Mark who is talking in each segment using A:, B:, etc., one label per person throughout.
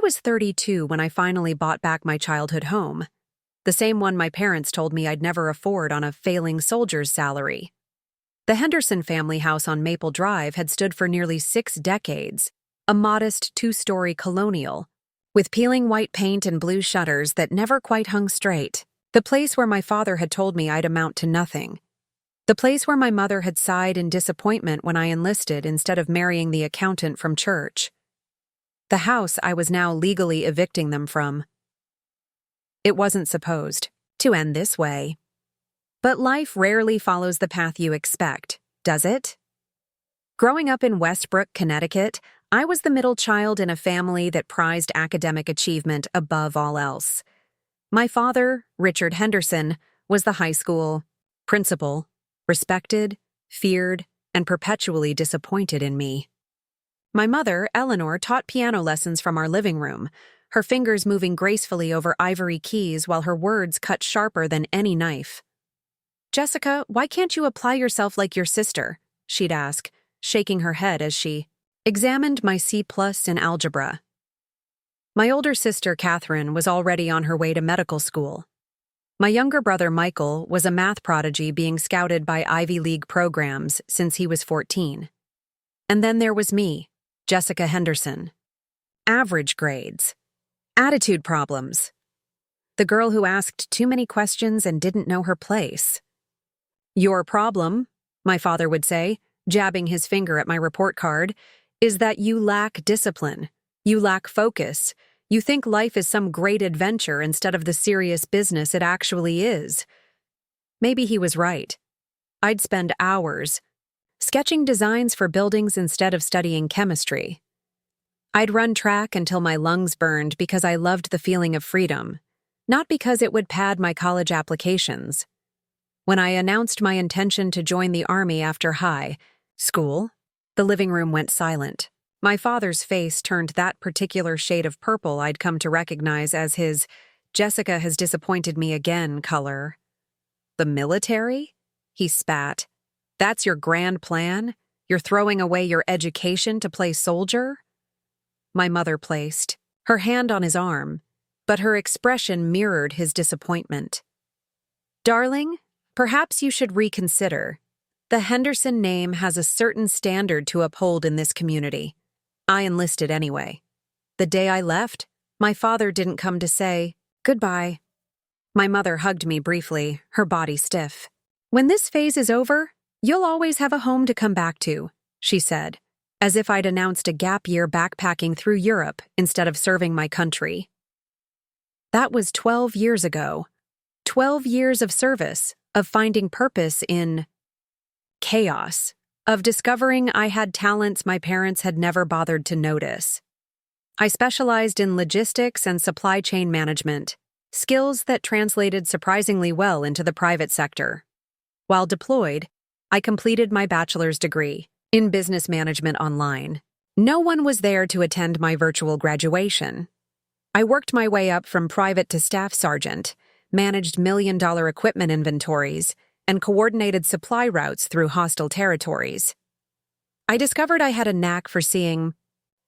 A: was 32 when I finally bought back my childhood home, the same one my parents told me I'd never afford on a failing soldier's salary. The Henderson family house on Maple Drive had stood for nearly 6 decades, a modest 2-story colonial, with peeling white paint and blue shutters that never quite hung straight. The place where my father had told me I'd amount to nothing. The place where my mother had sighed in disappointment when I enlisted instead of marrying the accountant from church. The house I was now legally evicting them from. It wasn't supposed to end this way. But life rarely follows the path you expect, does it? Growing up in Westbrook, Connecticut, I was the middle child in a family that prized academic achievement above all else. My father, Richard Henderson, was the high school principal, respected, feared, and perpetually disappointed in me. My mother, Eleanor, taught piano lessons from our living room, her fingers moving gracefully over ivory keys while her words cut sharper than any knife. "Jessica, why can't you apply yourself like your sister?" she'd ask, shaking her head as she examined my C+ in algebra. My older sister, Catherine, was already on her way to medical school. My younger brother, Michael, was a math prodigy being scouted by Ivy League programs since he was 14. And then there was me, Jessica Henderson. Average grades. Attitude problems. The girl who asked too many questions and didn't know her place. "Your problem," my father would say, jabbing his finger at my report card, "is that you lack discipline. You lack focus. You think life is some great adventure instead of the serious business it actually is." Maybe he was right. I'd spend hours sketching designs for buildings instead of studying chemistry. I'd run track until my lungs burned because I loved the feeling of freedom, not because it would pad my college applications. When I announced my intention to join the Army after high school, the living room went silent. My father's face turned that particular shade of purple I'd come to recognize as his "Jessica has disappointed me again" color. "The military?" he spat. "That's your grand plan? You're throwing away your education to play soldier?" My mother placed her hand on his arm, but her expression mirrored his disappointment. "Darling, perhaps you should reconsider. The Henderson name has a certain standard to uphold in this community. I enlisted anyway. The day I left, my father didn't come to say goodbye." My mother hugged me briefly, her body stiff. "When this phase is over, you'll always have a home to come back to," she said, as if I'd announced a gap year backpacking through Europe instead of serving my country. That was 12 years ago. 12 years of service, of finding purpose in chaos, of discovering I had talents my parents had never bothered to notice. I specialized in logistics and supply chain management, skills that translated surprisingly well into the private sector. While deployed, I completed my bachelor's degree in business management online. No one was there to attend my virtual graduation. I worked my way up from private to staff sergeant, managed million-dollar equipment inventories, and coordinated supply routes through hostile territories. I discovered I had a knack for seeing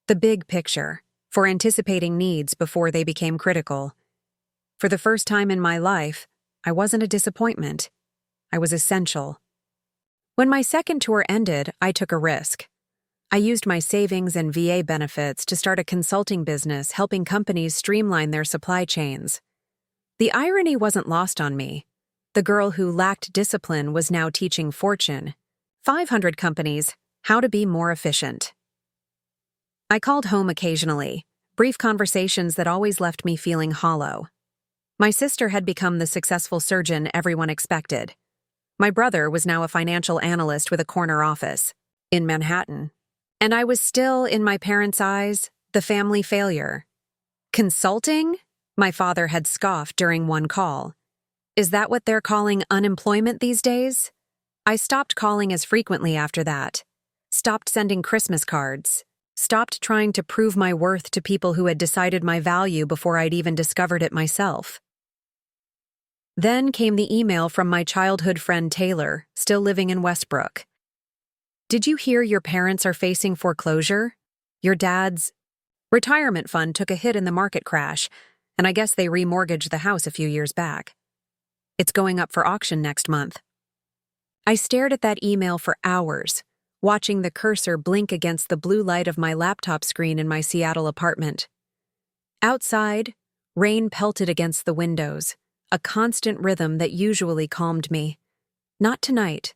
A: the big picture, for anticipating needs before they became critical. For the first time in my life, I wasn't a disappointment. I was essential. When my second tour ended, I took a risk. I used my savings and VA benefits to start a consulting business helping companies streamline their supply chains. The irony wasn't lost on me. The girl who lacked discipline was now teaching Fortune 500 companies how to be more efficient. I called home occasionally, brief conversations that always left me feeling hollow. My sister had become the successful surgeon everyone expected. My brother was now a financial analyst with a corner office in Manhattan. And I was still, in my parents' eyes, the family failure. "Consulting?" my father had scoffed during one call. "Is that what they're calling unemployment these days?" I stopped calling as frequently after that. Stopped sending Christmas cards. Stopped trying to prove my worth to people who had decided my value before I'd even discovered it myself. Then came the email from my childhood friend Taylor, still living in Westbrook. "Did you hear your parents are facing foreclosure? Your dad's Retirement fund took a hit in the market crash, and I guess they remortgaged the house a few years back. It's going up for auction next month. I stared at that email for hours, watching the cursor blink against the blue light of my laptop screen in my Seattle apartment. Outside, rain pelted against the windows, a constant rhythm that usually calmed me. Not tonight.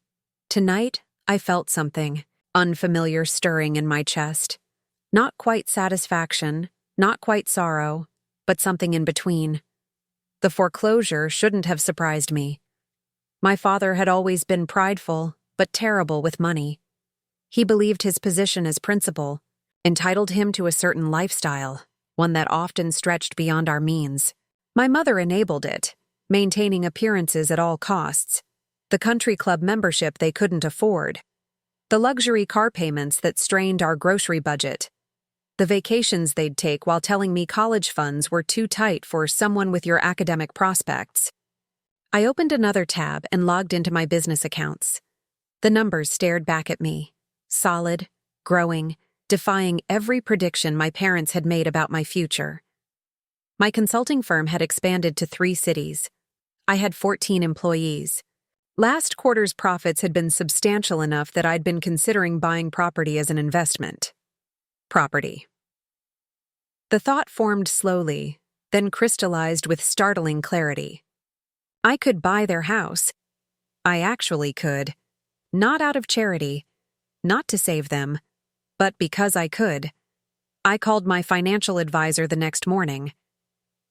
A: Tonight, I felt something, unfamiliar stirring in my chest. Not quite satisfaction, not quite sorrow, but something in between. The foreclosure shouldn't have surprised me. My father had always been prideful, but terrible with money. He believed his position as principal entitled him to a certain lifestyle, one that often stretched beyond our means. My mother enabled it, maintaining appearances at all costs. The country club membership they couldn't afford. The luxury car payments that strained our grocery budget. The vacations they'd take while telling me college funds were too tight for someone with your academic prospects. I opened another tab and logged into my business accounts. The numbers stared back at me, solid, growing, defying every prediction my parents had made about my future. My consulting firm had expanded to 3 cities. I had 14 employees. Last quarter's profits had been substantial enough that I'd been considering buying property as an investment. Property. The thought formed slowly, then crystallized with startling clarity. I could buy their house. I actually could. Not out of charity, not to save them, but because I could. I called my financial advisor the next morning.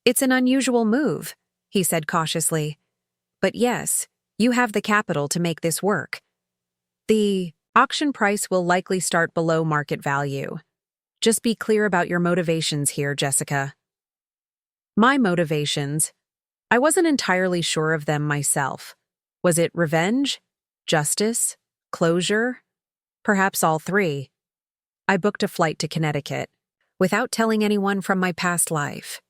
A: "It's an unusual move," he said cautiously. "But yes, you have the capital to make this work. The auction price will likely start below market value. Just be clear about your motivations here, Jessica." My motivations? I wasn't entirely sure of them myself. Was it revenge? Justice? Closure? Perhaps all 3. I booked a flight to Connecticut, without telling anyone from my past life.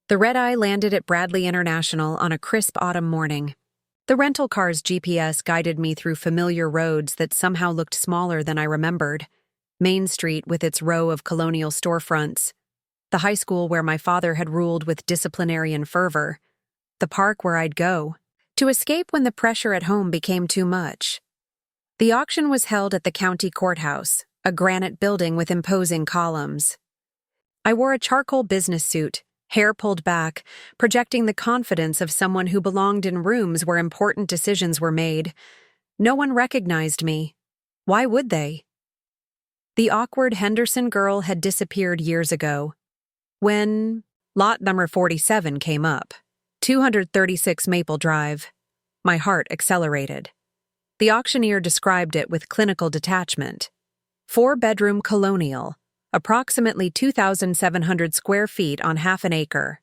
A: The red-eye landed at Bradley International on a crisp autumn morning. The rental car's GPS guided me through familiar roads that somehow looked smaller than I remembered. Main Street with its row of colonial storefronts. The high school where my father had ruled with disciplinarian fervor. The park where I'd go to escape when the pressure at home became too much. The auction was held at the county courthouse, a granite building with imposing columns. I wore a charcoal business suit, hair pulled back, projecting the confidence of someone who belonged in rooms where important decisions were made. No one recognized me. Why would they? The awkward Henderson girl had disappeared years ago. When lot number 47 came up, 236 Maple Drive, my heart accelerated. The auctioneer described it with clinical detachment. 4-bedroom colonial, approximately 2,700 square feet on half an acre.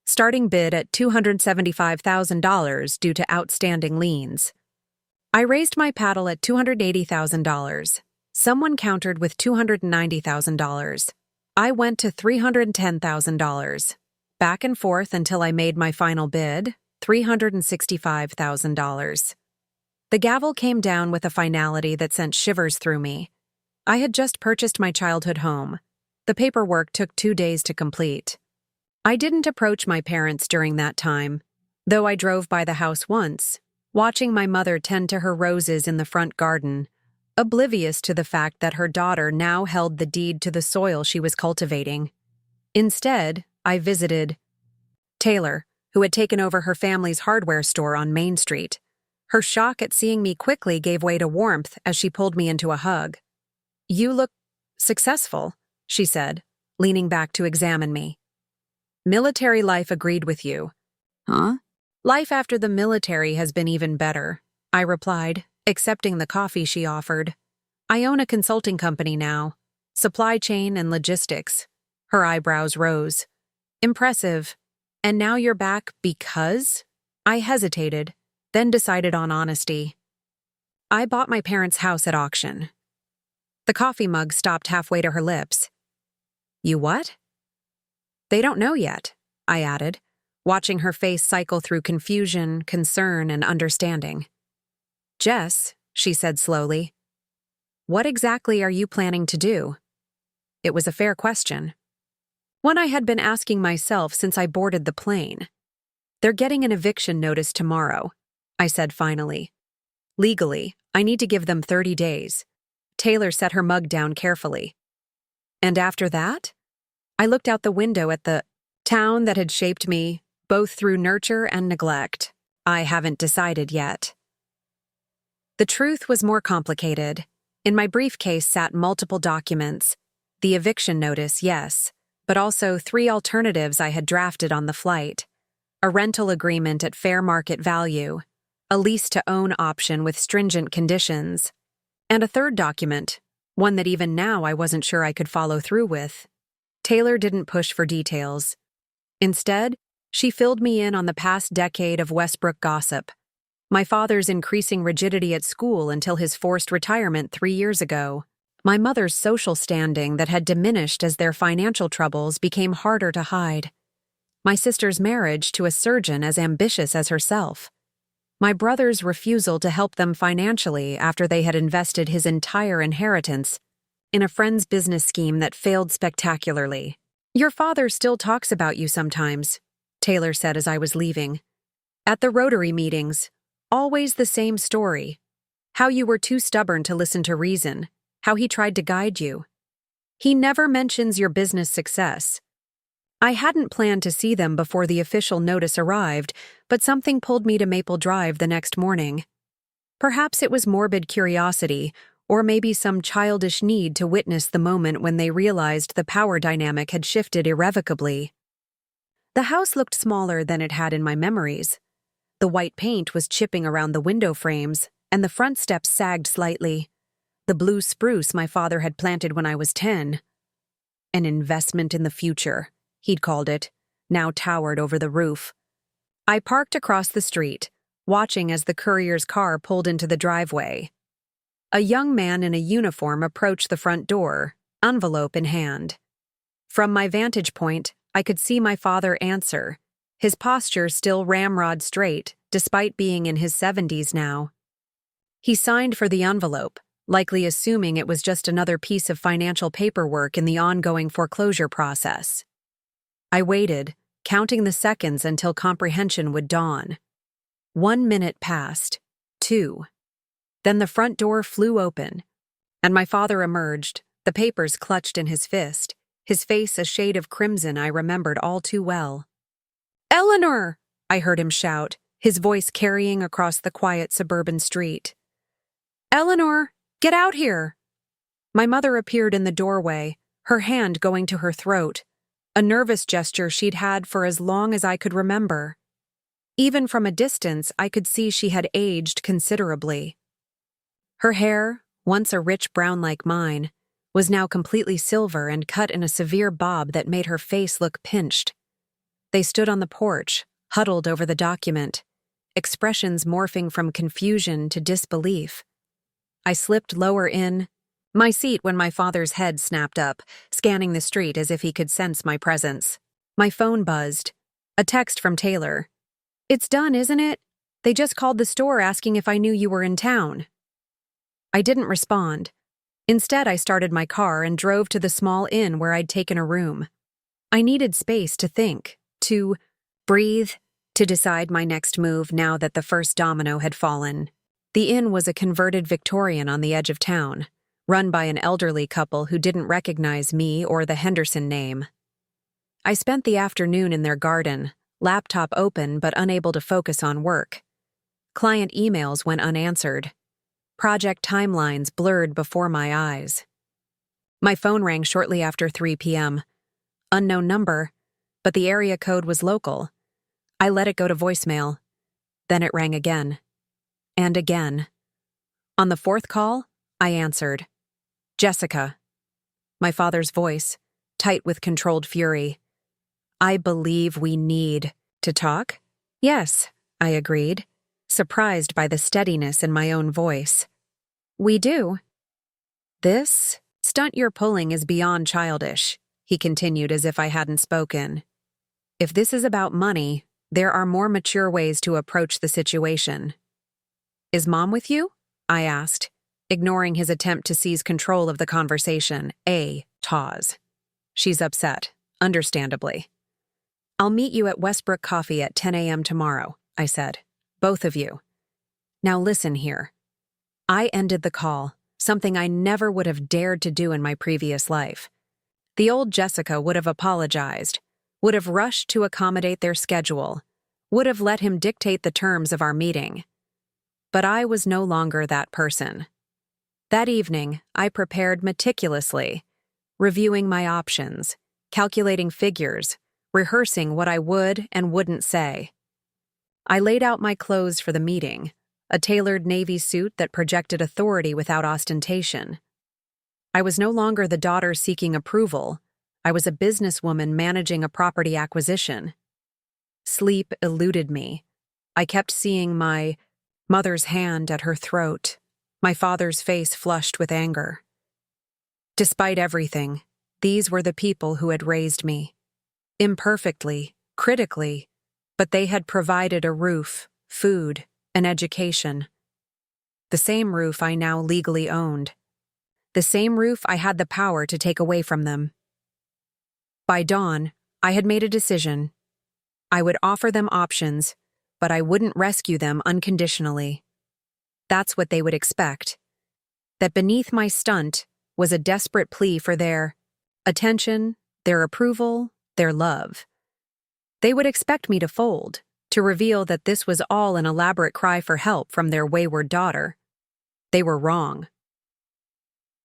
A: Starting bid at $275,000 due to outstanding liens. I raised my paddle at $280,000. Someone countered with $290,000. I went to $310,000. Back and forth until I made my final bid, $365,000. The gavel came down with a finality that sent shivers through me. I had just purchased my childhood home. The paperwork took 2 days to complete. I didn't approach my parents during that time, though I drove by the house once, watching my mother tend to her roses in the front garden, oblivious to the fact that her daughter now held the deed to the soil she was cultivating. Instead, I visited Taylor, who had taken over her family's hardware store on Main Street. Her shock at seeing me quickly gave way to warmth as she pulled me into a hug. "You look successful," she said, leaning back to examine me. "Military life agreed with you." "Huh?" "Life after the military has been even better," I replied, accepting the coffee she offered. "I own a consulting company now. Supply chain and logistics." Her eyebrows rose. "Impressive. And now you're back because?" I hesitated, then decided on honesty. "I bought my parents' house at auction." The coffee mug stopped halfway to her lips. "You what?" "They don't know yet," I added, watching her face cycle through confusion, concern, and understanding. "Jess," she said slowly, "what exactly are you planning to do?" It was a fair question. One I had been asking myself since I boarded the plane. "They're getting an eviction notice tomorrow," I said finally. "Legally, I need to give them 30 days. Taylor set her mug down carefully. "And after that?" I looked out the window at the town that had shaped me, both through nurture and neglect. "I haven't decided yet." The truth was more complicated. In my briefcase sat multiple documents. The eviction notice, yes, but also 3 alternatives I had drafted on the flight. A rental agreement at fair market value, a lease-to-own option with stringent conditions, and a third document, one that even now I wasn't sure I could follow through with. Taylor didn't push for details. Instead, she filled me in on the past decade of Westbrook gossip. My father's increasing rigidity at school until his forced retirement 3 years ago. My mother's social standing that had diminished as their financial troubles became harder to hide. My sister's marriage to a surgeon as ambitious as herself. My brother's refusal to help them financially after they had invested his entire inheritance in a friend's business scheme that failed spectacularly. "Your father still talks about you sometimes," Taylor said as I was leaving. "At the Rotary meetings, always the same story. How you were too stubborn to listen to reason, how he tried to guide you. He never mentions your business success." I hadn't planned to see them before the official notice arrived, but something pulled me to Maple Drive the next morning. Perhaps it was morbid curiosity, or maybe some childish need to witness the moment when they realized the power dynamic had shifted irrevocably. The house looked smaller than it had in my memories. The white paint was chipping around the window frames, and the front steps sagged slightly. The blue spruce my father had planted when I was 10. An investment in the future, he'd called it, now towered over the roof. I parked across the street, watching as the courier's car pulled into the driveway. A young man in a uniform approached the front door, envelope in hand. From my vantage point, I could see my father answer, his posture still ramrod straight, despite being in his 70s now. He signed for the envelope, likely assuming it was just another piece of financial paperwork in the ongoing foreclosure process. I waited, counting the seconds until comprehension would dawn. 1 minute passed, 2. Then the front door flew open, and my father emerged, the papers clutched in his fist, his face a shade of crimson I remembered all too well. "Eleanor!" I heard him shout, his voice carrying across the quiet suburban street. "Eleanor, get out here!" My mother appeared in the doorway, her hand going to her throat, a nervous gesture she'd had for as long as I could remember. Even from a distance, I could see she had aged considerably. Her hair, once a rich brown like mine, was now completely silver and cut in a severe bob that made her face look pinched. They stood on the porch, huddled over the document, expressions morphing from confusion to disbelief. I slipped lower in my seat when my father's head snapped up, scanning the street as if he could sense my presence. My phone buzzed. A text from Taylor. "It's done, isn't it? They just called the store asking if I knew you were in town." I didn't respond. Instead, I started my car and drove to the small inn where I'd taken a room. I needed space to think, to breathe, to decide my next move now that the first domino had fallen. The inn was a converted Victorian on the edge of town, run by an elderly couple who didn't recognize me or the Henderson name. I spent the afternoon in their garden, laptop open but unable to focus on work. Client emails went unanswered. Project timelines blurred before my eyes. My phone rang shortly after 3 p.m. Unknown number, but the area code was local. I let it go to voicemail. Then it rang again. And again. On the 4th call, I answered. "Jessica." My father's voice, tight with controlled fury. "I believe we need to talk?" "Yes," I agreed, surprised by the steadiness in my own voice. "We do." "This stunt you're pulling is beyond childish," he continued as if I hadn't spoken. "If this is about money, there are more mature ways to approach the situation." "Is Mom with you?" I asked, ignoring his attempt to seize control of the conversation. Pause. She's upset, understandably. I'll meet you at Westbrook Coffee at 10 a.m. tomorrow, I said. Both of you. Now listen here. I ended the call, something I never would have dared to do in my previous life. The old Jessica would have apologized, would have rushed to accommodate their schedule, would have let him dictate the terms of our meeting. But I was no longer that person. That evening, I prepared meticulously, reviewing my options, calculating figures, rehearsing what I would and wouldn't say. I laid out my clothes for the meeting, a tailored navy suit that projected authority without ostentation. I was no longer the daughter seeking approval. I was a businesswoman managing a property acquisition. Sleep eluded me. I kept seeing my mother's hand at her throat, my father's face flushed with anger. Despite everything, these were the people who had raised me. Imperfectly, critically, but they had provided a roof, food, an education. The same roof I now legally owned. The same roof I had the power to take away from them. By dawn, I had made a decision. I would offer them options, but I wouldn't rescue them unconditionally. That's what they would expect. That beneath my stunt was a desperate plea for their attention, their approval, their love. They would expect me to fold, to reveal that this was all an elaborate cry for help from their wayward daughter. They were wrong.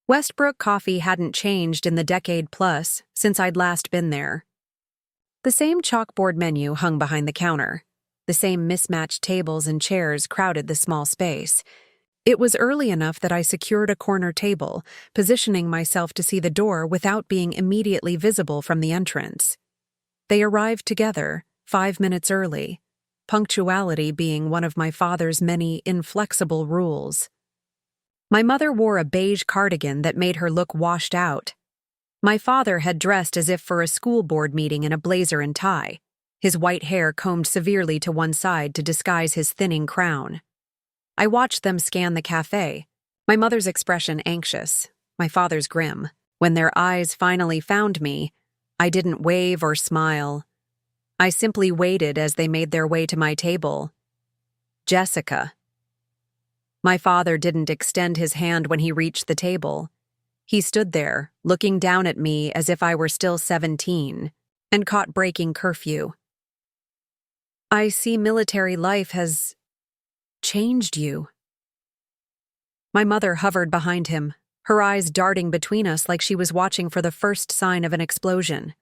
A: Westbrook Coffee hadn't changed in the decade plus since I'd last been there. The same chalkboard menu hung behind the counter. The same mismatched tables and chairs crowded the small space. It was early enough that I secured a corner table, positioning myself to see the door without being immediately visible from the entrance. They arrived together, 5 minutes early, punctuality being one of my father's many inflexible rules. My mother wore a beige cardigan that made her look washed out. My father had dressed as if for a school board meeting in a blazer and tie, his white hair combed severely to one side to disguise his thinning crown. I watched them scan the cafe, my mother's expression anxious, my father's grim. When their eyes finally found me, I didn't wave or smile. I simply waited as they made their way to my table. Jessica. My father didn't extend his hand when he reached the table. He stood there, looking down at me as if I were still 17, and caught breaking curfew. I see military life has changed you. My mother hovered behind him, her eyes darting between us like she was watching for the first sign of an explosion.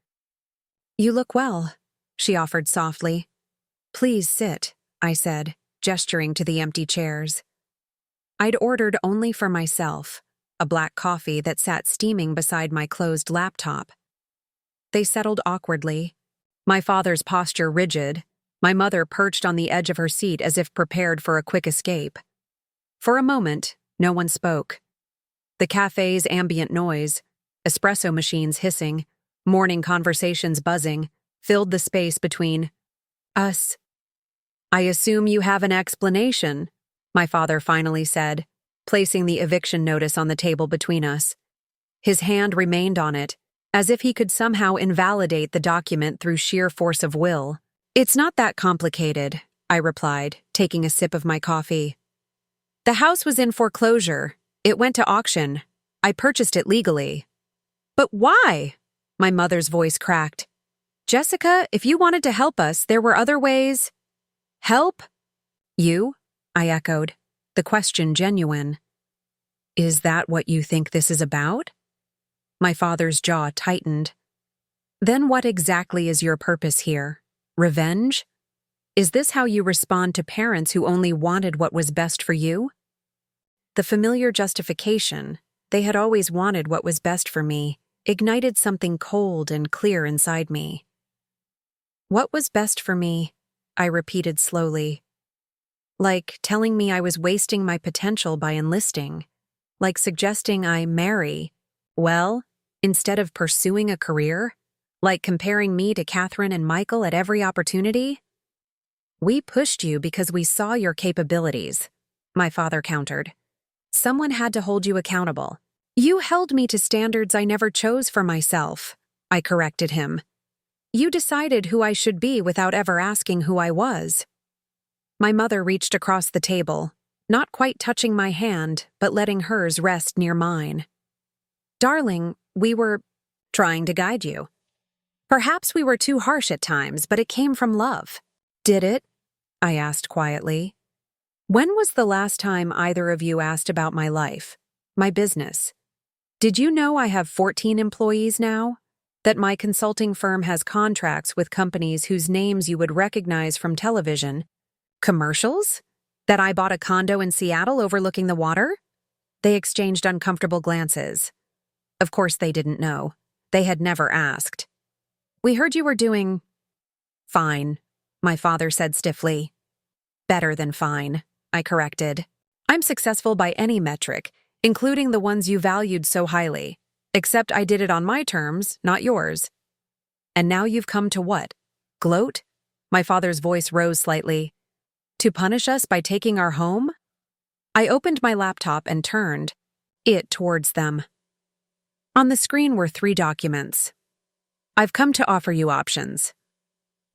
A: You look well, she offered softly. Please sit, I said, gesturing to the empty chairs. I'd ordered only for myself, a black coffee that sat steaming beside my closed laptop. They settled awkwardly, my father's posture rigid, my mother perched on the edge of her seat as if prepared for a quick escape. For a moment, no one spoke. The cafe's ambient noise, espresso machines hissing, morning conversations buzzing, filled the space between us. I assume you have an explanation, my father finally said, placing the eviction notice on the table between us. His hand remained on it, as if he could somehow invalidate the document through sheer force of will. It's not that complicated, I replied, taking a sip of my coffee. The house was in foreclosure. It went to auction. I purchased it legally. But why? My mother's voice cracked. Jessica, if you wanted to help us, there were other ways. Help? You? I echoed, the question genuine. Is that what you think this is about? My father's jaw tightened. Then what exactly is your purpose here? Revenge? Is this how you respond to parents who only wanted what was best for you? The familiar justification, they had always wanted what was best for me, ignited something cold and clear inside me. What was best for me? I repeated slowly. Like telling me I was wasting my potential by enlisting. Like suggesting I marry, well, instead of pursuing a career. Like comparing me to Catherine and Michael at every opportunity. We pushed you because we saw your capabilities, my father countered. Someone had to hold you accountable. You held me to standards I never chose for myself, I corrected him. You decided who I should be without ever asking who I was. My mother reached across the table, not quite touching my hand, but letting hers rest near mine. Darling, we were trying to guide you. Perhaps we were too harsh at times, but it came from love. Did it? I asked quietly. When was the last time either of you asked about my life, my business? Did you know I have 14 employees now? That my consulting firm has contracts with companies whose names you would recognize from television? Commercials? That I bought a condo in Seattle overlooking the water? They exchanged uncomfortable glances. Of course they didn't know. They had never asked. We heard you were doing fine, my father said stiffly. Better than fine, I corrected. I'm successful by any metric, including the ones you valued so highly. Except I did it on my terms, not yours. And now you've come to what? Gloat? My father's voice rose slightly. To punish us by taking our home? I opened my laptop and turned it towards them. On the screen were 3 documents. I've come to offer you options.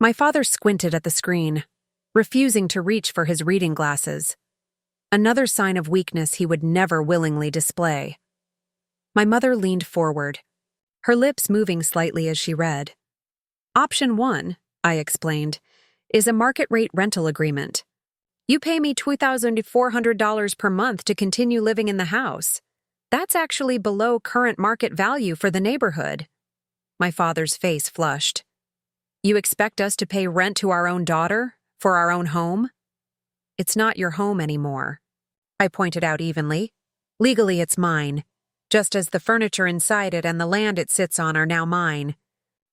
A: My father squinted at the screen, refusing to reach for his reading glasses. Another sign of weakness he would never willingly display. My mother leaned forward, her lips moving slightly as she read. Option 1, I explained, is a market-rate rental agreement. You pay me $2,400 per month to continue living in the house. That's actually below current market value for the neighborhood. My father's face flushed. You expect us to pay rent to our own daughter, for our own home? It's not your home anymore, I pointed out evenly. Legally, it's mine, just as the furniture inside it and the land it sits on are now mine.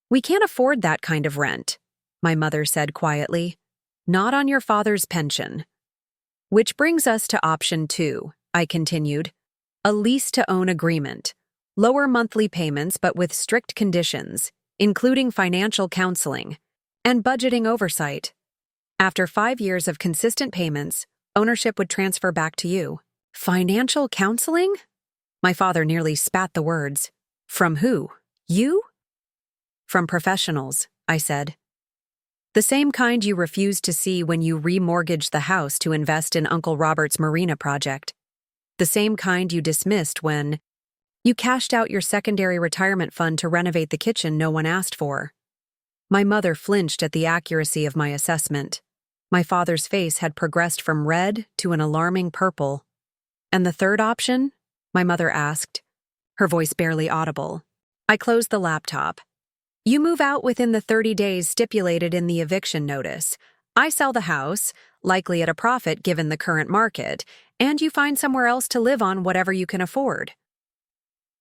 A: We can't afford that kind of rent, my mother said quietly. Not on your father's pension. Which brings us to option 2, I continued. A lease-to-own agreement. Lower monthly payments but with strict conditions, including financial counseling and budgeting oversight. After 5 years of consistent payments, ownership would transfer back to you. Financial counseling? My father nearly spat the words. From who? You? From professionals, I said. The same kind you refused to see when you remortgaged the house to invest in Uncle Robert's marina project. The same kind you dismissed when you cashed out your secondary retirement fund to renovate the kitchen no one asked for. My mother flinched at the accuracy of my assessment. My father's face had progressed from red to an alarming purple. And the third option? My mother asked, her voice barely audible. I closed the laptop. You move out within the 30 days stipulated in the eviction notice. I sell the house, likely at a profit given the current market, and you find somewhere else to live on whatever you can afford.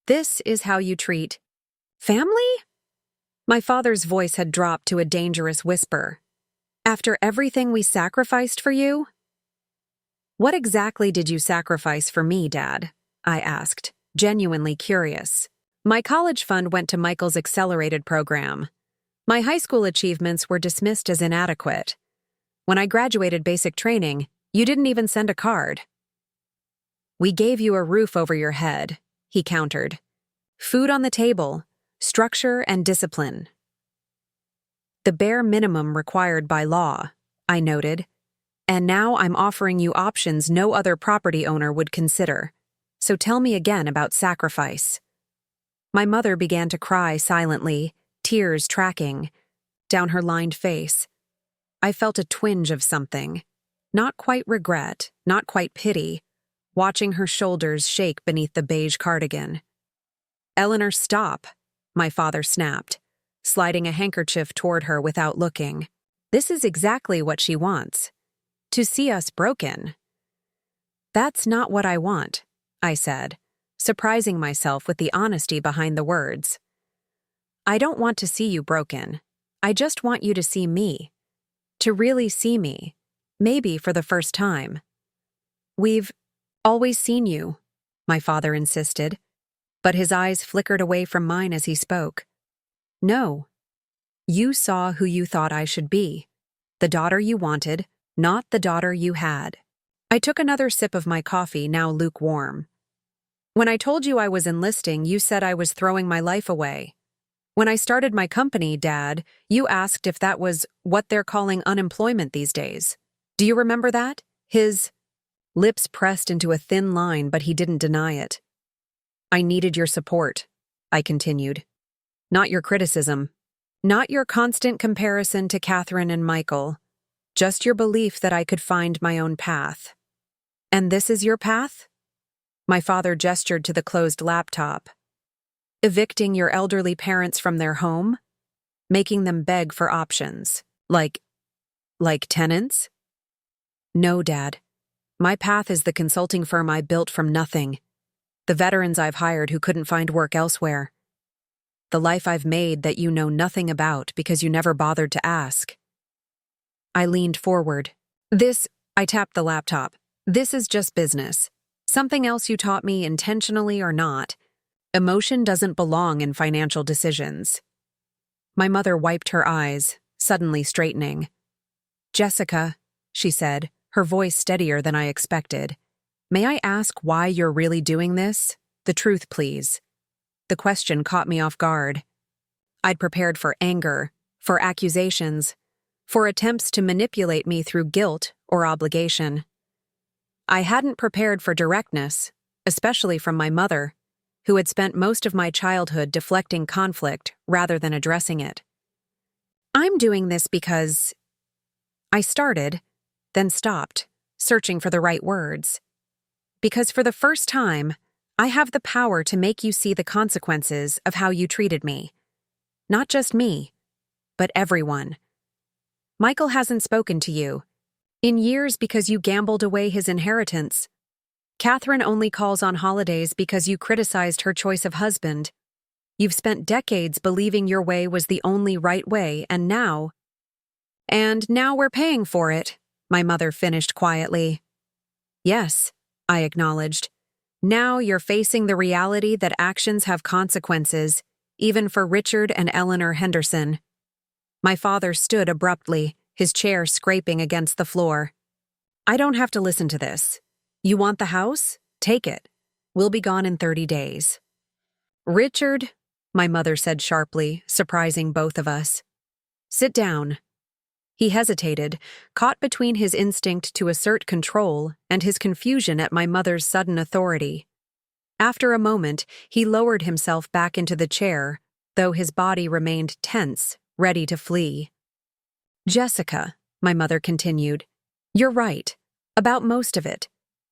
A: This is how you treat family? My father's voice had dropped to a dangerous whisper. After everything we sacrificed for you? What exactly did you sacrifice for me, Dad? I asked, genuinely curious. My college fund went to Michael's accelerated program. My high school achievements were dismissed as inadequate. When I graduated basic training, you didn't even send a card. We gave you a roof over your head, he countered. Food on the table, structure and discipline. The bare minimum required by law, I noted. And now I'm offering you options no other property owner would consider. So tell me again about sacrifice. My mother began to cry silently, tears tracking down her lined face. I felt a twinge of something. Not quite regret, not quite pity, watching her shoulders shake beneath the beige cardigan. Eleanor, stop, my father snapped, sliding a handkerchief toward her without looking. This is exactly what she wants. To see us broken. That's not what I want, I said, surprising myself with the honesty behind the words. I don't want to see you broken. I just want you to see me. To really see me. Maybe for the first time. We've always seen you, my father insisted, but his eyes flickered away from mine as he spoke. No. You saw who you thought I should be. The daughter you wanted, not the daughter you had. I took another sip of my coffee, now lukewarm. When I told you I was enlisting, you said I was throwing my life away. When I started my company, Dad, you asked if that was what they're calling unemployment these days. Do you remember that? His lips pressed into a thin line, but he didn't deny it. I needed your support, I continued. Not your criticism. Not your constant comparison to Catherine and Michael. Just your belief that I could find my own path. And this is your path? My father gestured to the closed laptop. Evicting your elderly parents from their home? Making them beg for options. Like tenants? No, Dad. My path is the consulting firm I built from nothing. The veterans I've hired who couldn't find work elsewhere. The life I've made that you know nothing about because you never bothered to ask. I leaned forward. I tapped the laptop. This is just business. Something else you taught me, intentionally or not. Emotion doesn't belong in financial decisions. My mother wiped her eyes, suddenly straightening. Jessica, she said, her voice steadier than I expected. May I ask why you're really doing this? The truth, please. The question caught me off guard. I'd prepared for anger, for accusations, for attempts to manipulate me through guilt or obligation. I hadn't prepared for directness, especially from my mother, who had spent most of my childhood deflecting conflict rather than addressing it. I'm doing this because... I started, then stopped, searching for the right words. Because for the first time, I have the power to make you see the consequences of how you treated me. Not just me, but everyone. Michael hasn't spoken to you in years because you gambled away his inheritance. Catherine only calls on holidays because you criticized her choice of husband. You've spent decades believing your way was the only right way, and now we're paying for it, my mother finished quietly. Yes, I acknowledged. Now you're facing the reality that actions have consequences, even for Richard and Eleanor Henderson. My father stood abruptly, his chair scraping against the floor. I don't have to listen to this. You want the house? Take it. We'll be gone in 30 days. Richard, my mother said sharply, surprising both of us. Sit down. He hesitated, caught between his instinct to assert control and his confusion at my mother's sudden authority. After a moment, he lowered himself back into the chair, though his body remained tense, ready to flee. Jessica, my mother continued, you're right. About most of it.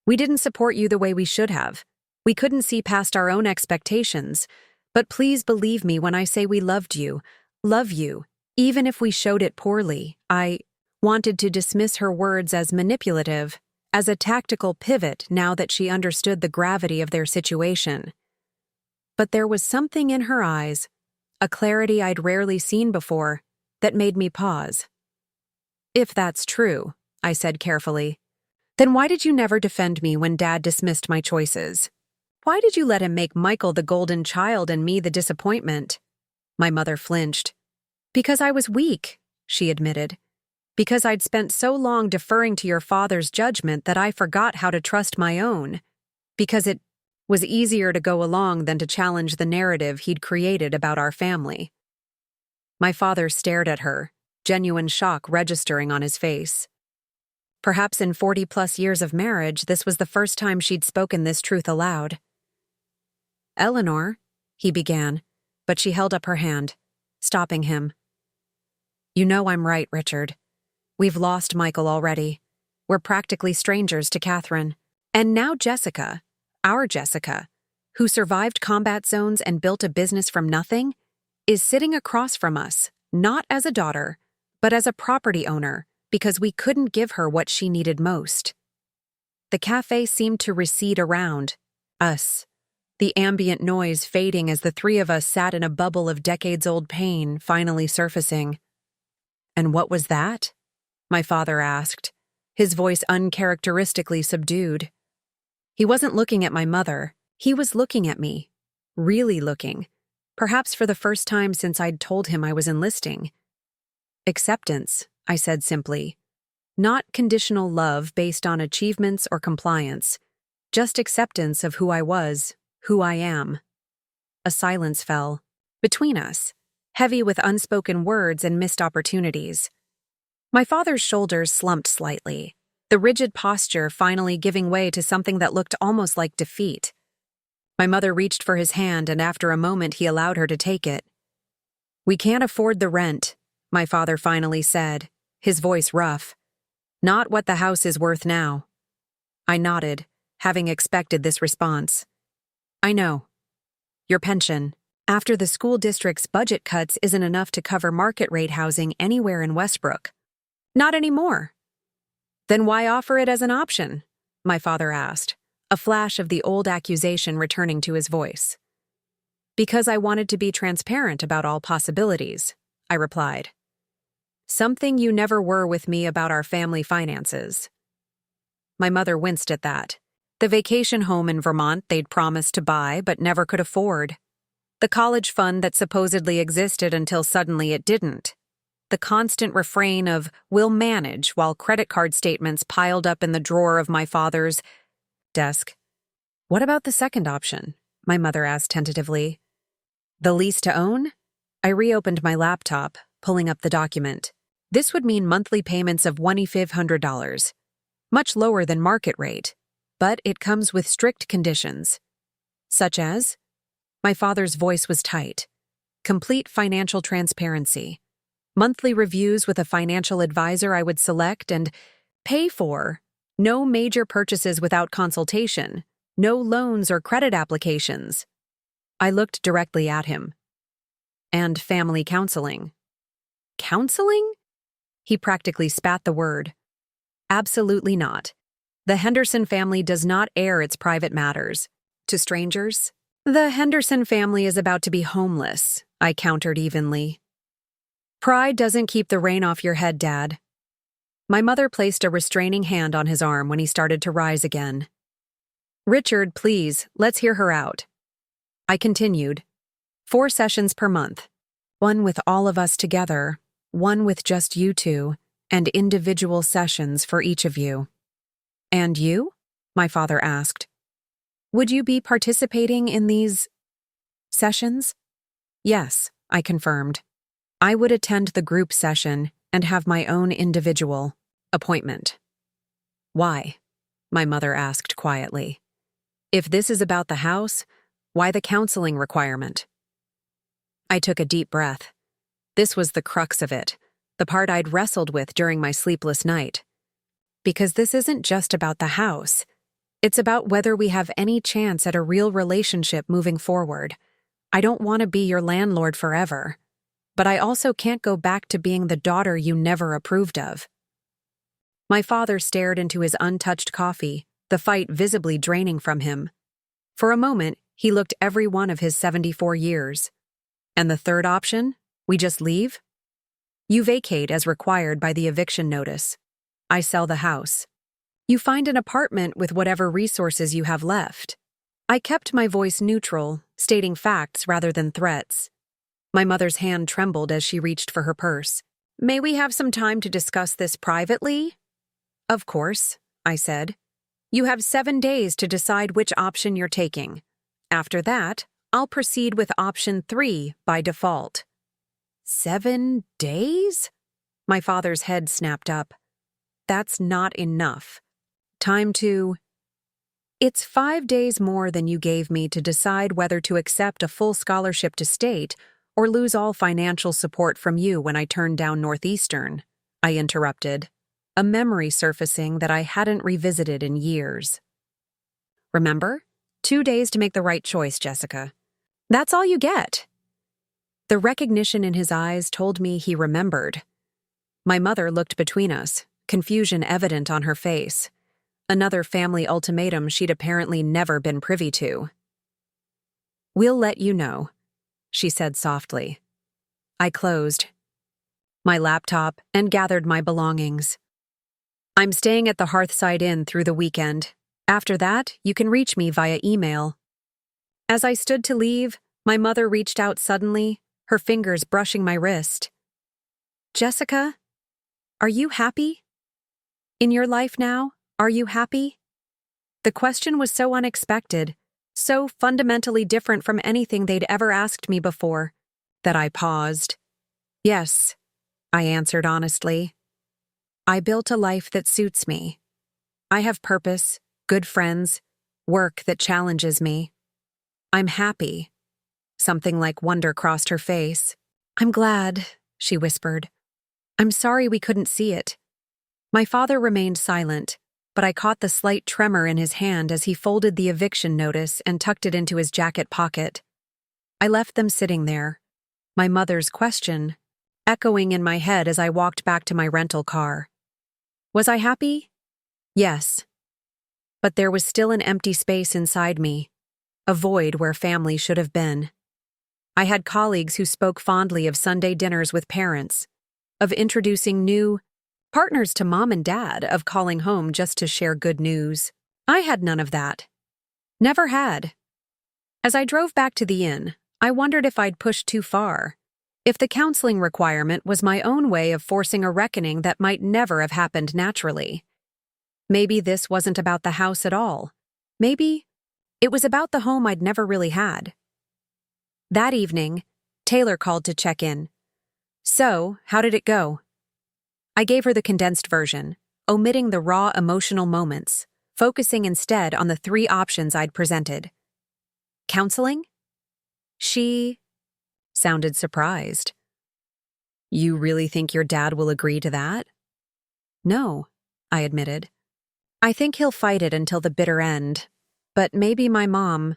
A: We didn't support you the way we should have. We couldn't see past our own expectations. But please believe me when I say we loved you, love you, even if we showed it poorly. I wanted to dismiss her words as manipulative, as a tactical pivot now that she understood the gravity of their situation. But there was something in her eyes, a clarity I'd rarely seen before, that made me pause. If that's true, I said carefully, then why did you never defend me when Dad dismissed my choices? Why did you let him make Michael the golden child and me the disappointment? My mother flinched. Because I was weak, she admitted. Because I'd spent so long deferring to your father's judgment that I forgot how to trust my own. Because it was easier to go along than to challenge the narrative he'd created about our family. My father stared at her, genuine shock registering on his face. Perhaps in 40-plus years of marriage, this was the first time she'd spoken this truth aloud. Eleanor, he began, but she held up her hand, stopping him. You know I'm right, Richard. We've lost Michael already. We're practically strangers to Catherine. And now Jessica, our Jessica, who survived combat zones and built a business from nothing, is sitting across from us, not as a daughter, but as a property owner, because we couldn't give her what she needed most. The cafe seemed to recede around us, the ambient noise fading as the three of us sat in a bubble of decades-old pain finally surfacing. And what was that? My father asked, his voice uncharacteristically subdued. He wasn't looking at my mother. He was looking at me, really looking, perhaps for the first time since I'd told him I was enlisting. Acceptance, I said simply. Not conditional love based on achievements or compliance, just acceptance of who I was who I am. A silence fell between us, heavy with unspoken words and missed opportunities. My father's shoulders slumped slightly, the rigid posture finally giving way to something that looked almost like defeat. My mother reached for his hand, and after a moment he allowed her to take it. "We can't afford the rent," my father finally said, his voice rough. "Not what the house is worth now." I nodded, having expected this response. "I know. Your pension, after the school district's budget cuts, isn't enough to cover market rate housing anywhere in Westbrook." "Not anymore." "Then why offer it as an option?" my father asked, a flash of the old accusation returning to his voice. "Because I wanted to be transparent about all possibilities," I replied. "Something you never were with me about our family finances." My mother winced at that. The vacation home in Vermont they'd promised to buy but never could afford. The college fund that supposedly existed until suddenly it didn't. The constant refrain of "we'll manage" while credit card statements piled up in the drawer of my father's desk. "What about the second option?" my mother asked tentatively. "The lease to own?" I reopened my laptop, pulling up the document. This would mean monthly payments of $2,500, much lower than market rate, but it comes with strict conditions. Such as? My father's voice was tight. Complete financial transparency. Monthly reviews with a financial advisor I would select and pay for. No major purchases without consultation. No loans or credit applications. I looked directly at him. And family counseling. Counseling? He practically spat the word. Absolutely not. The Henderson family does not air its private matters to strangers. The Henderson family is about to be homeless, I countered evenly. Pride doesn't keep the rain off your head, Dad. My mother placed a restraining hand on his arm when he started to rise again. Richard, please, let's hear her out. I continued. 4 sessions per month. One with all of us together, one with just you two, and individual sessions for each of you. And you? My father asked. Would you be participating in these sessions? Yes, I confirmed. I would attend the group session and have my own individual appointment. Why? My mother asked quietly. If this is about the house, why the counseling requirement? I took a deep breath. This was the crux of it, the part I'd wrestled with during my sleepless night. Because this isn't just about the house. It's about whether we have any chance at a real relationship moving forward. I don't want to be your landlord forever. But I also can't go back to being the daughter you never approved of. My father stared into his untouched coffee, the fight visibly draining from him. For a moment, he looked every one of his 74 years. And the third option? We just leave? You vacate as required by the eviction notice. I sell the house. You find an apartment with whatever resources you have left. I kept my voice neutral, stating facts rather than threats. My mother's hand trembled as she reached for her purse. May we have some time to discuss this privately? Of course, I said. You have 7 days to decide which option you're taking. After that, I'll proceed with option 3 by default. 7 days? My father's head snapped up. That's not enough. Time to... It's 5 days more than you gave me to decide whether to accept a full scholarship to state or lose all financial support from you when I turned down Northeastern, I interrupted, a memory surfacing that I hadn't revisited in years. Remember? 2 days to make the right choice, Jessica. That's all you get. The recognition in his eyes told me he remembered. My mother looked between us, confusion evident on her face. Another family ultimatum she'd apparently never been privy to. We'll let you know, she said softly. I closed my laptop and gathered my belongings. I'm staying at the Hearthside Inn through the weekend. After that, you can reach me via email. As I stood to leave, my mother reached out suddenly, her fingers brushing my wrist. Jessica, are you happy? In your life now, are you happy? The question was so unexpected, so fundamentally different from anything they'd ever asked me before, that I paused. Yes, I answered honestly. I built a life that suits me. I have purpose, good friends, work that challenges me. I'm happy. Something like wonder crossed her face. I'm glad, she whispered. I'm sorry we couldn't see it. My father remained silent, but I caught the slight tremor in his hand as he folded the eviction notice and tucked it into his jacket pocket. I left them sitting there, my mother's question echoing in my head as I walked back to my rental car. Was I happy? Yes. But there was still an empty space inside me, a void where family should have been. I had colleagues who spoke fondly of Sunday dinners with parents, of introducing new partners to mom and dad, of calling home just to share good news. I had none of that. Never had. As I drove back to the inn, I wondered if I'd pushed too far, if the counseling requirement was my own way of forcing a reckoning that might never have happened naturally. Maybe this wasn't about the house at all. Maybe it was about the home I'd never really had. That evening, Taylor called to check in. So, how did it go? I gave her the condensed version, omitting the raw emotional moments, focusing instead on the 3 options I'd presented. Counseling? She sounded surprised. You really think your dad will agree to that? No, I admitted. I think he'll fight it until the bitter end. But maybe my mom.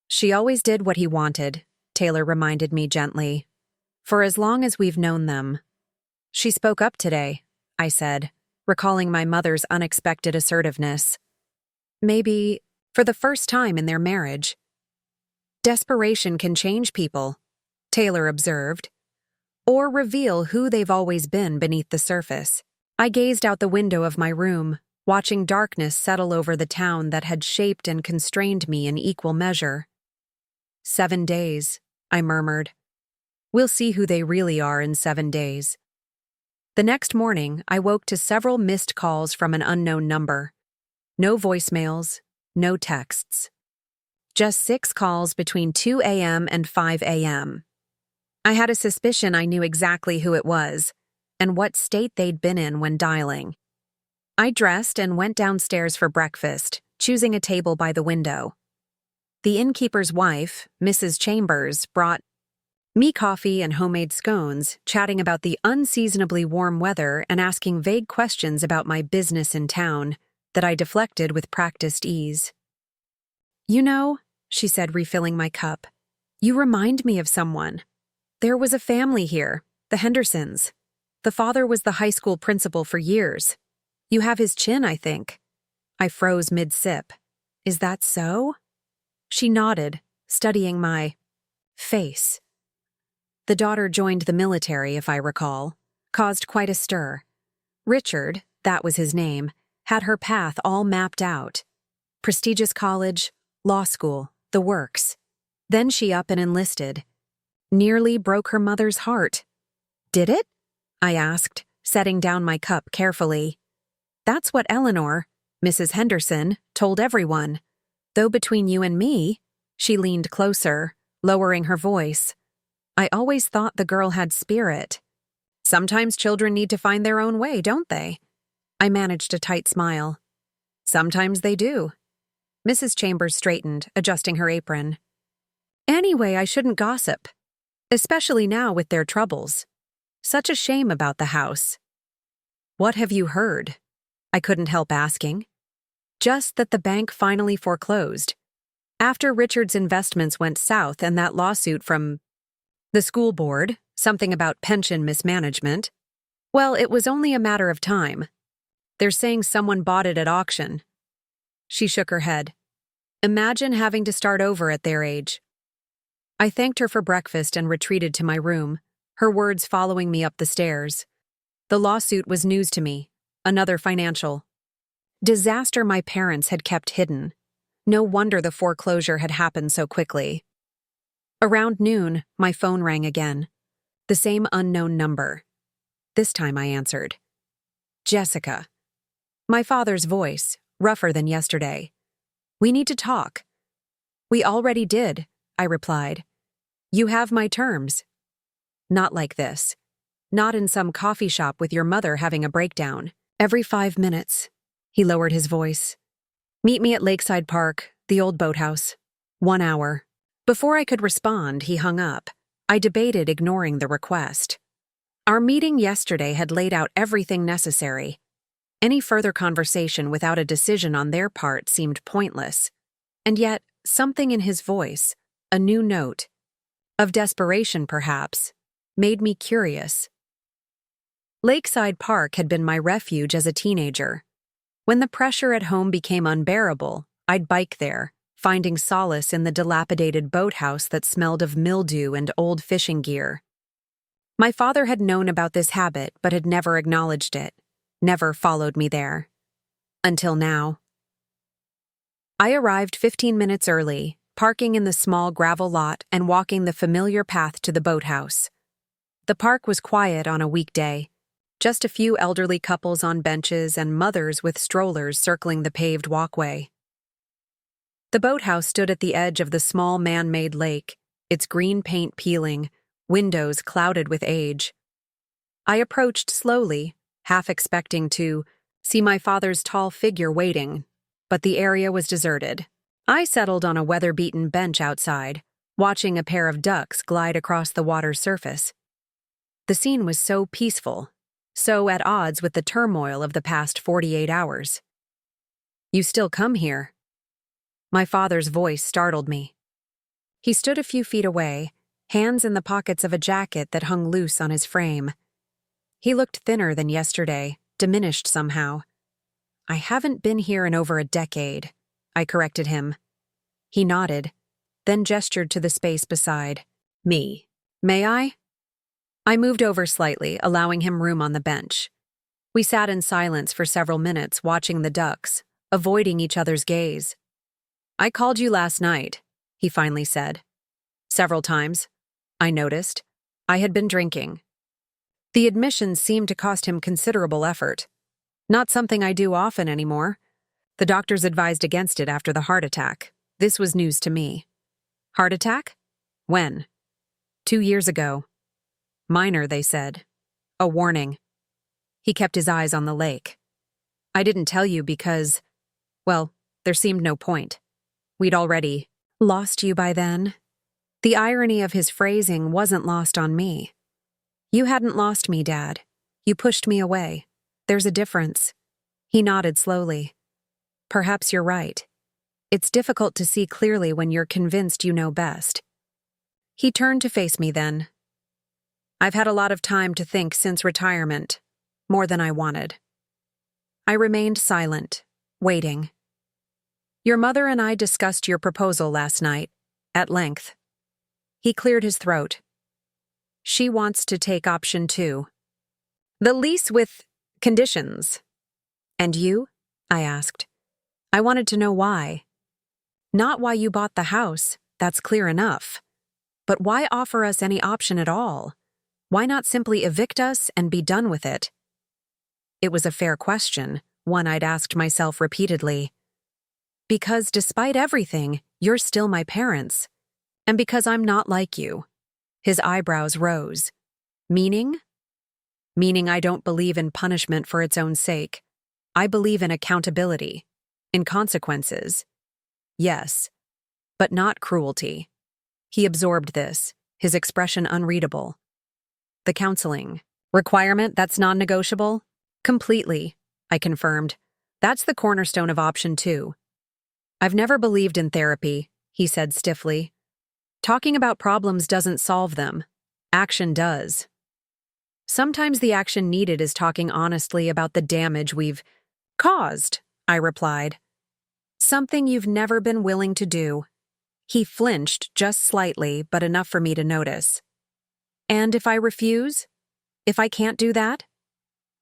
A: She always did what he wanted, Taylor reminded me gently. For as long as we've known them. She spoke up today, I said, recalling my mother's unexpected assertiveness. Maybe for the first time in their marriage. Desperation can change people, Taylor observed, or reveal who they've always been beneath the surface. I gazed out the window of my room, watching darkness settle over the town that had shaped and constrained me in equal measure. 7 days, I murmured. We'll see who they really are in 7 days. The next morning, I woke to several missed calls from an unknown number. No voicemails, no texts. Just 6 calls between 2 a.m. and 5 a.m. I had a suspicion I knew exactly who it was and what state they'd been in when dialing. I dressed and went downstairs for breakfast, choosing a table by the window. The innkeeper's wife, Mrs. Chambers, brought me coffee and homemade scones, chatting about the unseasonably warm weather and asking vague questions about my business in town that I deflected with practiced ease. You know, she said, refilling my cup, you remind me of someone. There was a family here, the Hendersons. The father was the high school principal for years. You have his chin, I think. I froze mid-sip. Is that so? She nodded, studying my face. The daughter joined the military, if I recall, caused quite a stir. Richard, that was his name, had her path all mapped out. Prestigious college, law school, the works. Then she up and enlisted. Nearly broke her mother's heart. Did it? I asked, setting down my cup carefully. That's what Eleanor, Mrs. Henderson, told everyone. Though between you and me, she leaned closer, lowering her voice. I always thought the girl had spirit. Sometimes children need to find their own way, don't they? I managed a tight smile. Sometimes they do. Mrs. Chambers straightened, adjusting her apron. Anyway, I shouldn't gossip. Especially now with their troubles. Such a shame about the house. What have you heard? I couldn't help asking. Just that the bank finally foreclosed. After Richard's investments went south and that lawsuit from the school board, something about pension mismanagement. Well, it was only a matter of time. They're saying someone bought it at auction. She shook her head. Imagine having to start over at their age. I thanked her for breakfast and retreated to my room, her words following me up the stairs. The lawsuit was news to me, another financial disaster my parents had kept hidden. No wonder the foreclosure had happened so quickly. Around noon, my phone rang again. The same unknown number. This time I answered. Jessica. My father's voice, rougher than yesterday. We need to talk. We already did, I replied. You have my terms. Not like this. Not in some coffee shop with your mother having a breakdown. Every 5 minutes. He lowered his voice. Meet me at Lakeside Park, the old boathouse. 1 hour. Before I could respond, he hung up. I debated ignoring the request. Our meeting yesterday had laid out everything necessary. Any further conversation without a decision on their part seemed pointless. And yet, something in his voice, a new note, of desperation perhaps, made me curious. Lakeside Park had been my refuge as a teenager. When the pressure at home became unbearable, I'd bike there, finding solace in the dilapidated boathouse that smelled of mildew and old fishing gear. My father had known about this habit but had never acknowledged it, never followed me there. Until now. I arrived 15 minutes early, parking in the small gravel lot and walking the familiar path to the boathouse. The park was quiet on a weekday. Just a few elderly couples on benches and mothers with strollers circling the paved walkway. The boathouse stood at the edge of the small man-made lake, its green paint peeling, windows clouded with age. I approached slowly, half expecting to see my father's tall figure waiting, but the area was deserted. I settled on a weather-beaten bench outside, watching a pair of ducks glide across the water's surface. The scene was so peaceful, so at odds with the turmoil of the past 48 hours. You still come here? My father's voice startled me. He stood a few feet away, hands in the pockets of a jacket that hung loose on his frame. He looked thinner than yesterday, diminished somehow. I haven't been here in over a decade, I corrected him. He nodded, then gestured to the space beside me. May I? I moved over slightly, allowing him room on the bench. We sat in silence for several minutes, watching the ducks, avoiding each other's gaze. I called you last night, he finally said. Several times, I noticed. I had been drinking. The admission seemed to cost him considerable effort. Not something I do often anymore. The doctors advised against it after the heart attack. This was news to me. Heart attack? When? 2 years ago. Minor, they said. A warning. He kept his eyes on the lake. I didn't tell you because, well, there seemed no point. We'd already lost you by then. The irony of his phrasing wasn't lost on me. You hadn't lost me, Dad. You pushed me away. There's a difference. He nodded slowly. Perhaps you're right. It's difficult to see clearly when you're convinced you know best. He turned to face me then. I've had a lot of time to think since retirement, more than I wanted. I remained silent, waiting. Your mother and I discussed your proposal last night, at length. He cleared his throat. She wants to take option 2. The lease with conditions. And you? I asked. I wanted to know why. Not why you bought the house, that's clear enough. But why offer us any option at all? Why not simply evict us and be done with it? It was a fair question, one I'd asked myself repeatedly. Because despite everything, you're still my parents. And because I'm not like you. His eyebrows rose. Meaning? Meaning I don't believe in punishment for its own sake. I believe in accountability, in consequences. Yes, but not cruelty. He absorbed this, his expression unreadable. The counseling requirement that's non-negotiable? Completely, I confirmed. That's the cornerstone of option 2. I've never believed in therapy, he said stiffly. Talking about problems doesn't solve them. Action does. Sometimes the action needed is talking honestly about the damage we've caused, I replied. Something you've never been willing to do. He flinched just slightly, but enough for me to notice. And if I refuse? If I can't do that?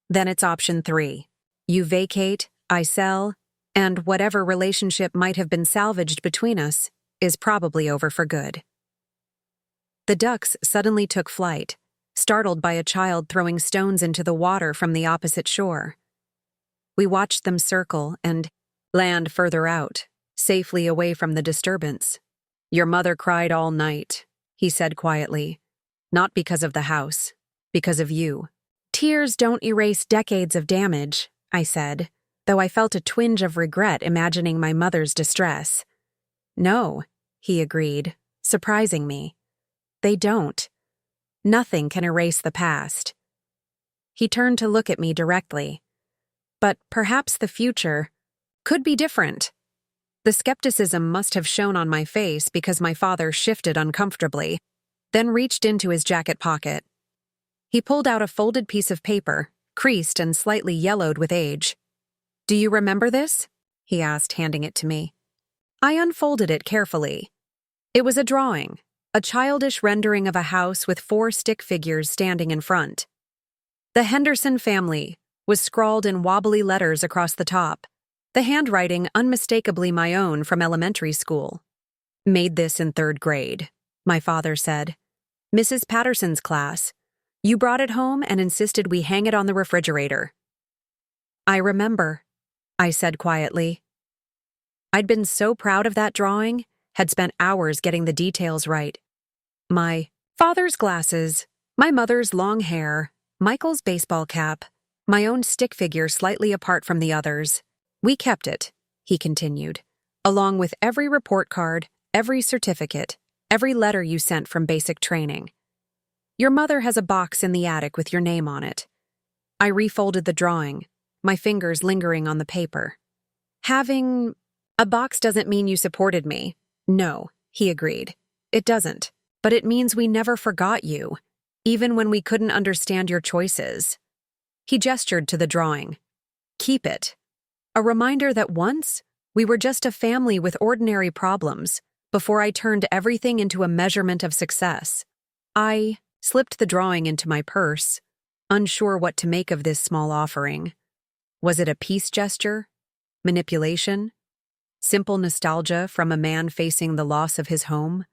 A: Then it's option 3. You vacate, I sell, and whatever relationship might have been salvaged between us is probably over for good. The ducks suddenly took flight, startled by a child throwing stones into the water from the opposite shore. We watched them circle and land further out, safely away from the disturbance. Your mother cried all night, he said quietly. Not because of the house, because of you. Tears don't erase decades of damage, I said, though I felt a twinge of regret imagining my mother's distress. No, he agreed, surprising me. They don't. Nothing can erase the past. He turned to look at me directly. But perhaps the future could be different. The skepticism must have shown on my face because my father shifted uncomfortably, then reached into his jacket pocket. He pulled out a folded piece of paper, creased and slightly yellowed with age. Do you remember this? He asked, handing it to me. I unfolded it carefully. It was a drawing, a childish rendering of a house with 4 stick figures standing in front. The Henderson family was scrawled in wobbly letters across the top, the handwriting unmistakably my own from elementary school. Made this in 3rd grade, my father said. Mrs. Patterson's class. You brought it home and insisted we hang it on the refrigerator. I remember, I said quietly. I'd been so proud of that drawing, had spent hours getting the details right. My father's glasses, my mother's long hair, Michael's baseball cap, my own stick figure slightly apart from the others. We kept it, he continued, along with every report card, every certificate, every letter you sent from basic training. Your mother has a box in the attic with your name on it. I refolded the drawing, my fingers lingering on the paper. Having a box doesn't mean you supported me. No, he agreed. It doesn't, but it means we never forgot you, even when we couldn't understand your choices. He gestured to the drawing. Keep it. A reminder that once, we were just a family with ordinary problems, before I turned everything into a measurement of success. I slipped the drawing into my purse, unsure what to make of this small offering. Was it a peace gesture? Manipulation? Simple nostalgia from a man facing the loss of his home?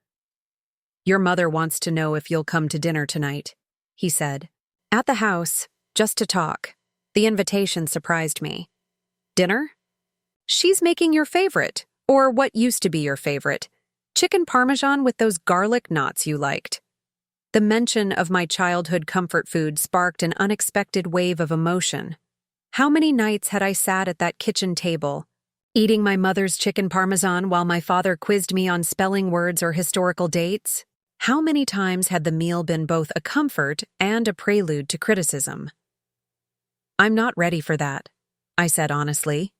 A: Your mother wants to know if you'll come to dinner tonight, he said. At the house, just to talk. The invitation surprised me. Dinner? She's making your favorite, or what used to be your favorite. Chicken parmesan with those garlic knots you liked. The mention of my childhood comfort food sparked an unexpected wave of emotion. How many nights had I sat at that kitchen table, eating my mother's chicken parmesan while my father quizzed me on spelling words or historical dates? How many times had the meal been both a comfort and a prelude to criticism? I'm not ready for that, I said honestly.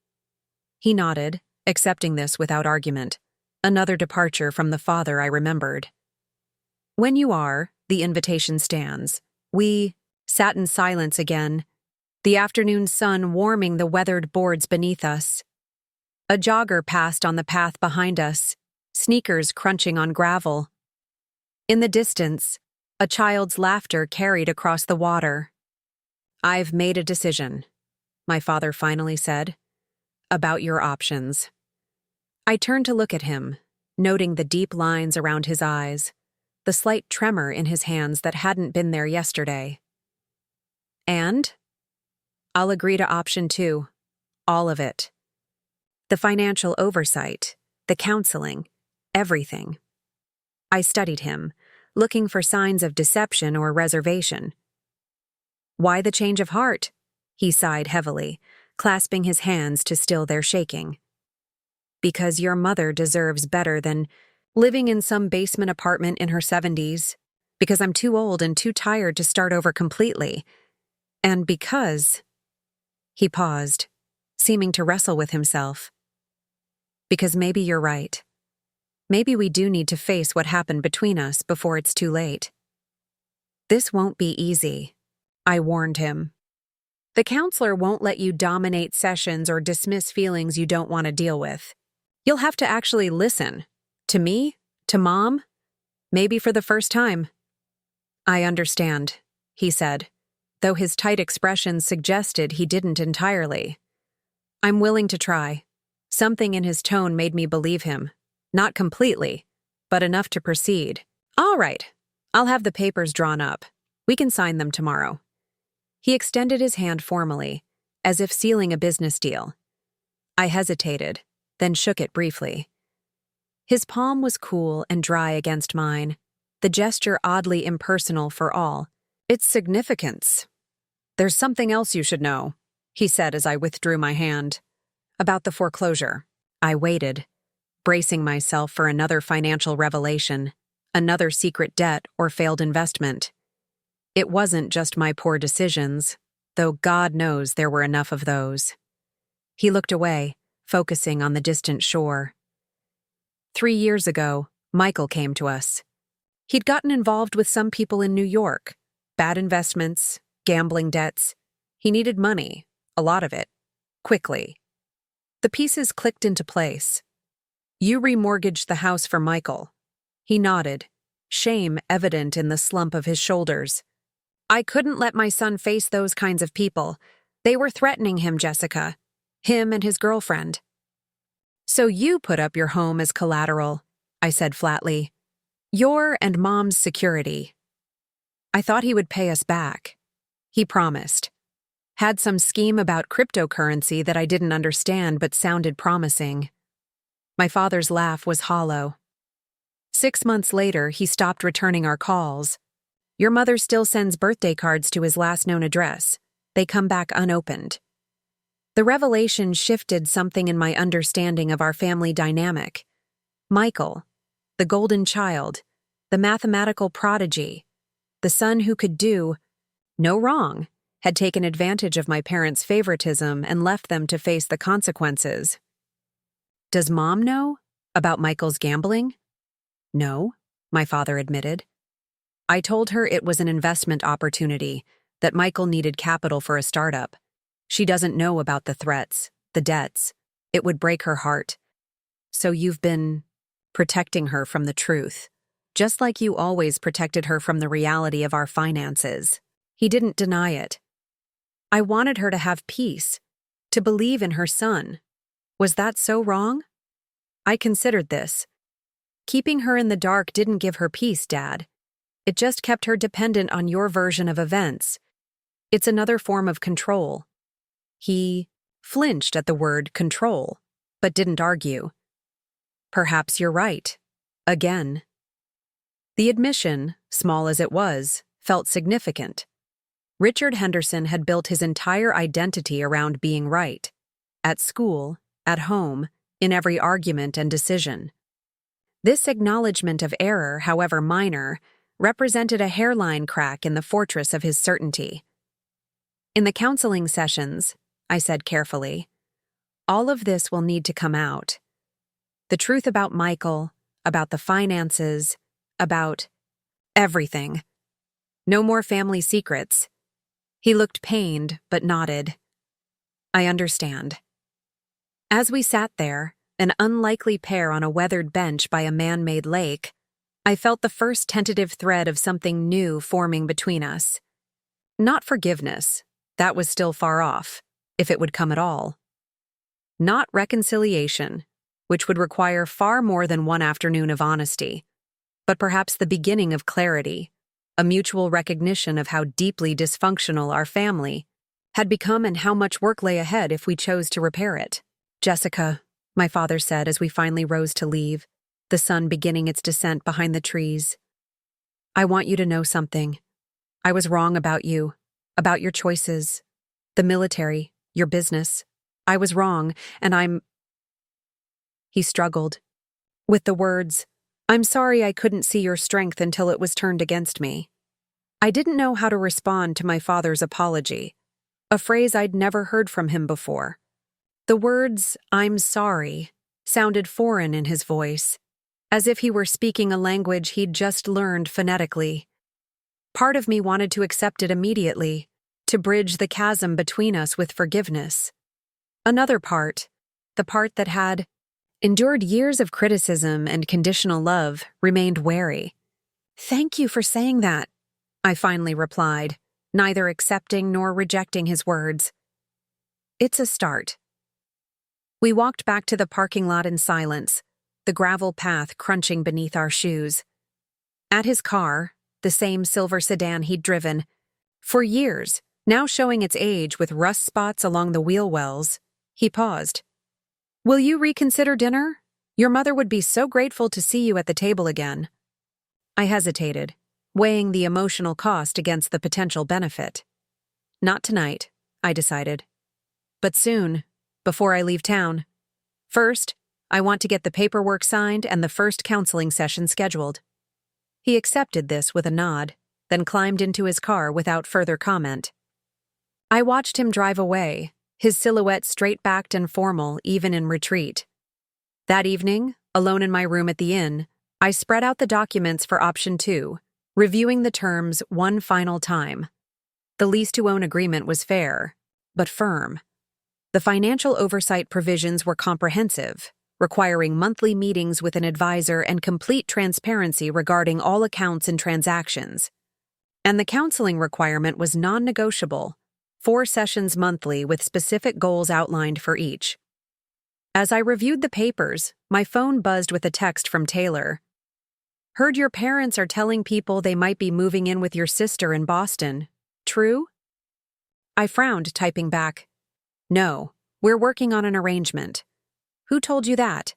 A: He nodded, accepting this without argument. Another departure from the father I remembered. When you are, the invitation stands. We sat in silence again, the afternoon sun warming the weathered boards beneath us. A jogger passed on the path behind us, sneakers crunching on gravel. In the distance, a child's laughter carried across the water. I've made a decision, my father finally said, about your options. I turned to look at him, noting the deep lines around his eyes, the slight tremor in his hands that hadn't been there yesterday. And? I'll agree to option 2. All of it. The financial oversight, the counseling, everything. I studied him, looking for signs of deception or reservation. Why the change of heart? He sighed heavily, clasping his hands to still their shaking. Because your mother deserves better than living in some basement apartment in her 70s. Because I'm too old and too tired to start over completely. And because... He paused, seeming to wrestle with himself. Because maybe you're right. Maybe we do need to face what happened between us before it's too late. This won't be easy, I warned him. The counselor won't let you dominate sessions or dismiss feelings you don't want to deal with. You'll have to actually listen. To me, to Mom, maybe for the first time. I understand, he said, though his tight expression suggested he didn't entirely. I'm willing to try. Something in his tone made me believe him. Not completely, but enough to proceed. All right, I'll have the papers drawn up. We can sign them tomorrow. He extended his hand formally, as if sealing a business deal. I hesitated, then shook it briefly. His palm was cool and dry against mine, the gesture oddly impersonal for all. Its significance. There's something else you should know, he said as I withdrew my hand. About the foreclosure. I waited, bracing myself for another financial revelation, another secret debt or failed investment. It wasn't just my poor decisions, though God knows there were enough of those. He looked away, focusing on the distant shore. 3 years ago, Michael came to us. He'd gotten involved with some people in New York. Bad investments, gambling debts. He needed money, a lot of it, quickly. The pieces clicked into place. You remortgaged the house for Michael. He nodded, shame evident in the slump of his shoulders. I couldn't let my son face those kinds of people. They were threatening him, Jessica. Him and his girlfriend. So you put up your home as collateral, I said flatly. Your and Mom's security. I thought he would pay us back. He promised. Had some scheme about cryptocurrency that I didn't understand but sounded promising. My father's laugh was hollow. 6 months later, he stopped returning our calls. Your mother still sends birthday cards to his last known address. They come back unopened. The revelation shifted something in my understanding of our family dynamic. Michael, the golden child, the mathematical prodigy, the son who could do no wrong, had taken advantage of my parents' favoritism and left them to face the consequences. Does Mom know about Michael's gambling? No, my father admitted. I told her it was an investment opportunity, that Michael needed capital for a startup. She doesn't know about the threats, the debts. It would break her heart. So you've been protecting her from the truth, just like you always protected her from the reality of our finances. He didn't deny it. I wanted her to have peace, to believe in her son. Was that so wrong? I considered this. Keeping her in the dark didn't give her peace, Dad. It just kept her dependent on your version of events. It's another form of control. He flinched at the word control, but didn't argue. Perhaps you're right. Again. The admission, small as it was, felt significant. Richard Henderson had built his entire identity around being right. At school, at home, in every argument and decision. This acknowledgement of error, however minor, represented a hairline crack in the fortress of his certainty. In the counseling sessions, I said carefully, all of this will need to come out. The truth about Michael, about the finances, about everything. No more family secrets. He looked pained, but nodded. I understand. As we sat there, an unlikely pair on a weathered bench by a man-made lake, I felt the first tentative thread of something new forming between us. Not forgiveness, that was still far off, if it would come at all. Not reconciliation, which would require far more than one afternoon of honesty, but perhaps the beginning of clarity, a mutual recognition of how deeply dysfunctional our family had become and how much work lay ahead if we chose to repair it. Jessica, my father said as we finally rose to leave, the sun beginning its descent behind the trees. I want you to know something. I was wrong about you, about your choices, the military, your business. I was wrong, and He struggled. With the words, I'm sorry I couldn't see your strength until it was turned against me. I didn't know how to respond to my father's apology, a phrase I'd never heard from him before. The words, I'm sorry, sounded foreign in his voice, as if he were speaking a language he'd just learned phonetically. Part of me wanted to accept it immediately, to bridge the chasm between us with forgiveness. Another part, the part that had endured years of criticism and conditional love, remained wary. Thank you for saying that, I finally replied, neither accepting nor rejecting his words. It's a start. We walked back to the parking lot in silence, the gravel path crunching beneath our shoes. At his car, the same silver sedan he'd driven, for years, now showing its age with rust spots along the wheel wells, he paused. Will you reconsider dinner? Your mother would be so grateful to see you at the table again. I hesitated, weighing the emotional cost against the potential benefit. Not tonight, I decided. But soon, before I leave town. First, I want to get the paperwork signed and the first counseling session scheduled. He accepted this with a nod, then climbed into his car without further comment. I watched him drive away, his silhouette straight-backed and formal even in retreat. That evening, alone in my room at the inn, I spread out the documents for option 2, reviewing the terms one final time. The lease-to-own agreement was fair, but firm. The financial oversight provisions were comprehensive, requiring monthly meetings with an advisor and complete transparency regarding all accounts and transactions. And the counseling requirement was non-negotiable, 4 sessions monthly with specific goals outlined for each. As I reviewed the papers, my phone buzzed with a text from Taylor. Heard your parents are telling people they might be moving in with your sister in Boston. True? I frowned, typing back, No, we're working on an arrangement. Who told you that?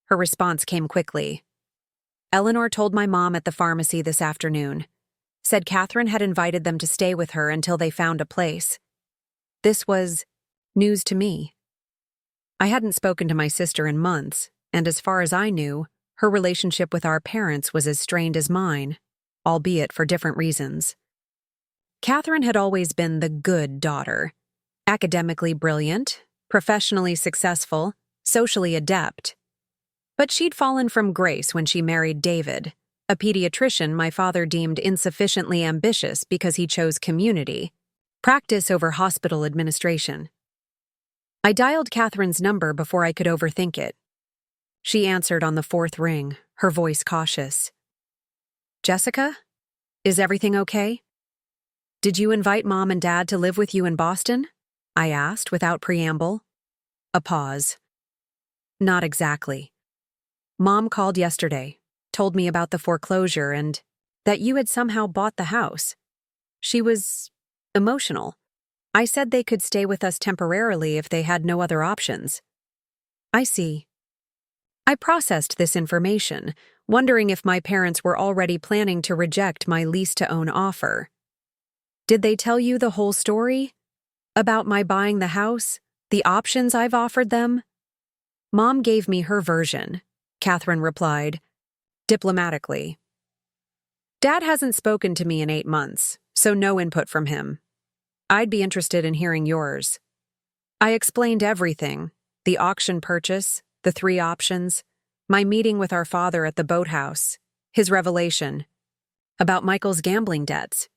A: Her response came quickly. Eleanor told my mom at the pharmacy this afternoon. Said Catherine had invited them to stay with her until they found a place. This was news to me. I hadn't spoken to my sister in months, and as far as I knew, her relationship with our parents was as strained as mine, albeit for different reasons. Catherine had always been the good daughter, academically brilliant, professionally successful, socially adept. But she'd fallen from grace when she married David, a pediatrician my father deemed insufficiently ambitious because he chose community, practice over hospital administration. I dialed Catherine's number before I could overthink it. She answered on the 4th ring, her voice cautious. Jessica? Is everything okay? Did you invite Mom and Dad to live with you in Boston? I asked without preamble. A pause. Not exactly. Mom called yesterday, told me about the foreclosure and that you had somehow bought the house. She was emotional. I said they could stay with us temporarily if they had no other options. I see. I processed this information, wondering if my parents were already planning to reject my lease-to-own offer. Did they tell you the whole story? About my buying the house? The options I've offered them? Mom gave me her version, Catherine replied, diplomatically. Dad hasn't spoken to me in 8 months, so no input from him. I'd be interested in hearing yours. I explained everything, the auction purchase, the 3 options, my meeting with our father at the boathouse, his revelation, about Michael's gambling debts.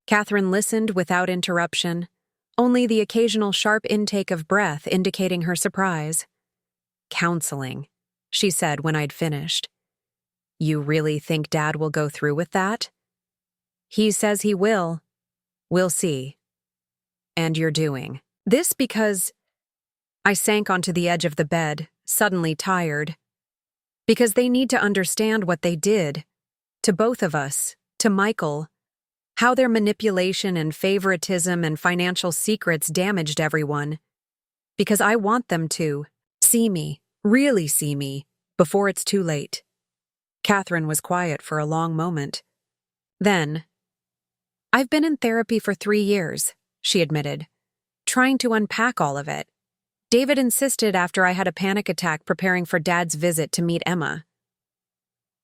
A: Catherine listened without interruption, only the occasional sharp intake of breath indicating her surprise. Counseling, she said when I'd finished. You really think Dad will go through with that? He says he will. We'll see. And you're doing this because... I sank onto the edge of the bed, suddenly tired. Because they need to understand what they did. To both of us, to Michael. How their manipulation and favoritism and financial secrets damaged everyone. Because I want them to see me, really see me, before it's too late. Catherine was quiet for a long moment. Then, I've been in therapy for 3 years, she admitted, trying to unpack all of it. David insisted after I had a panic attack preparing for Dad's visit to meet Emma.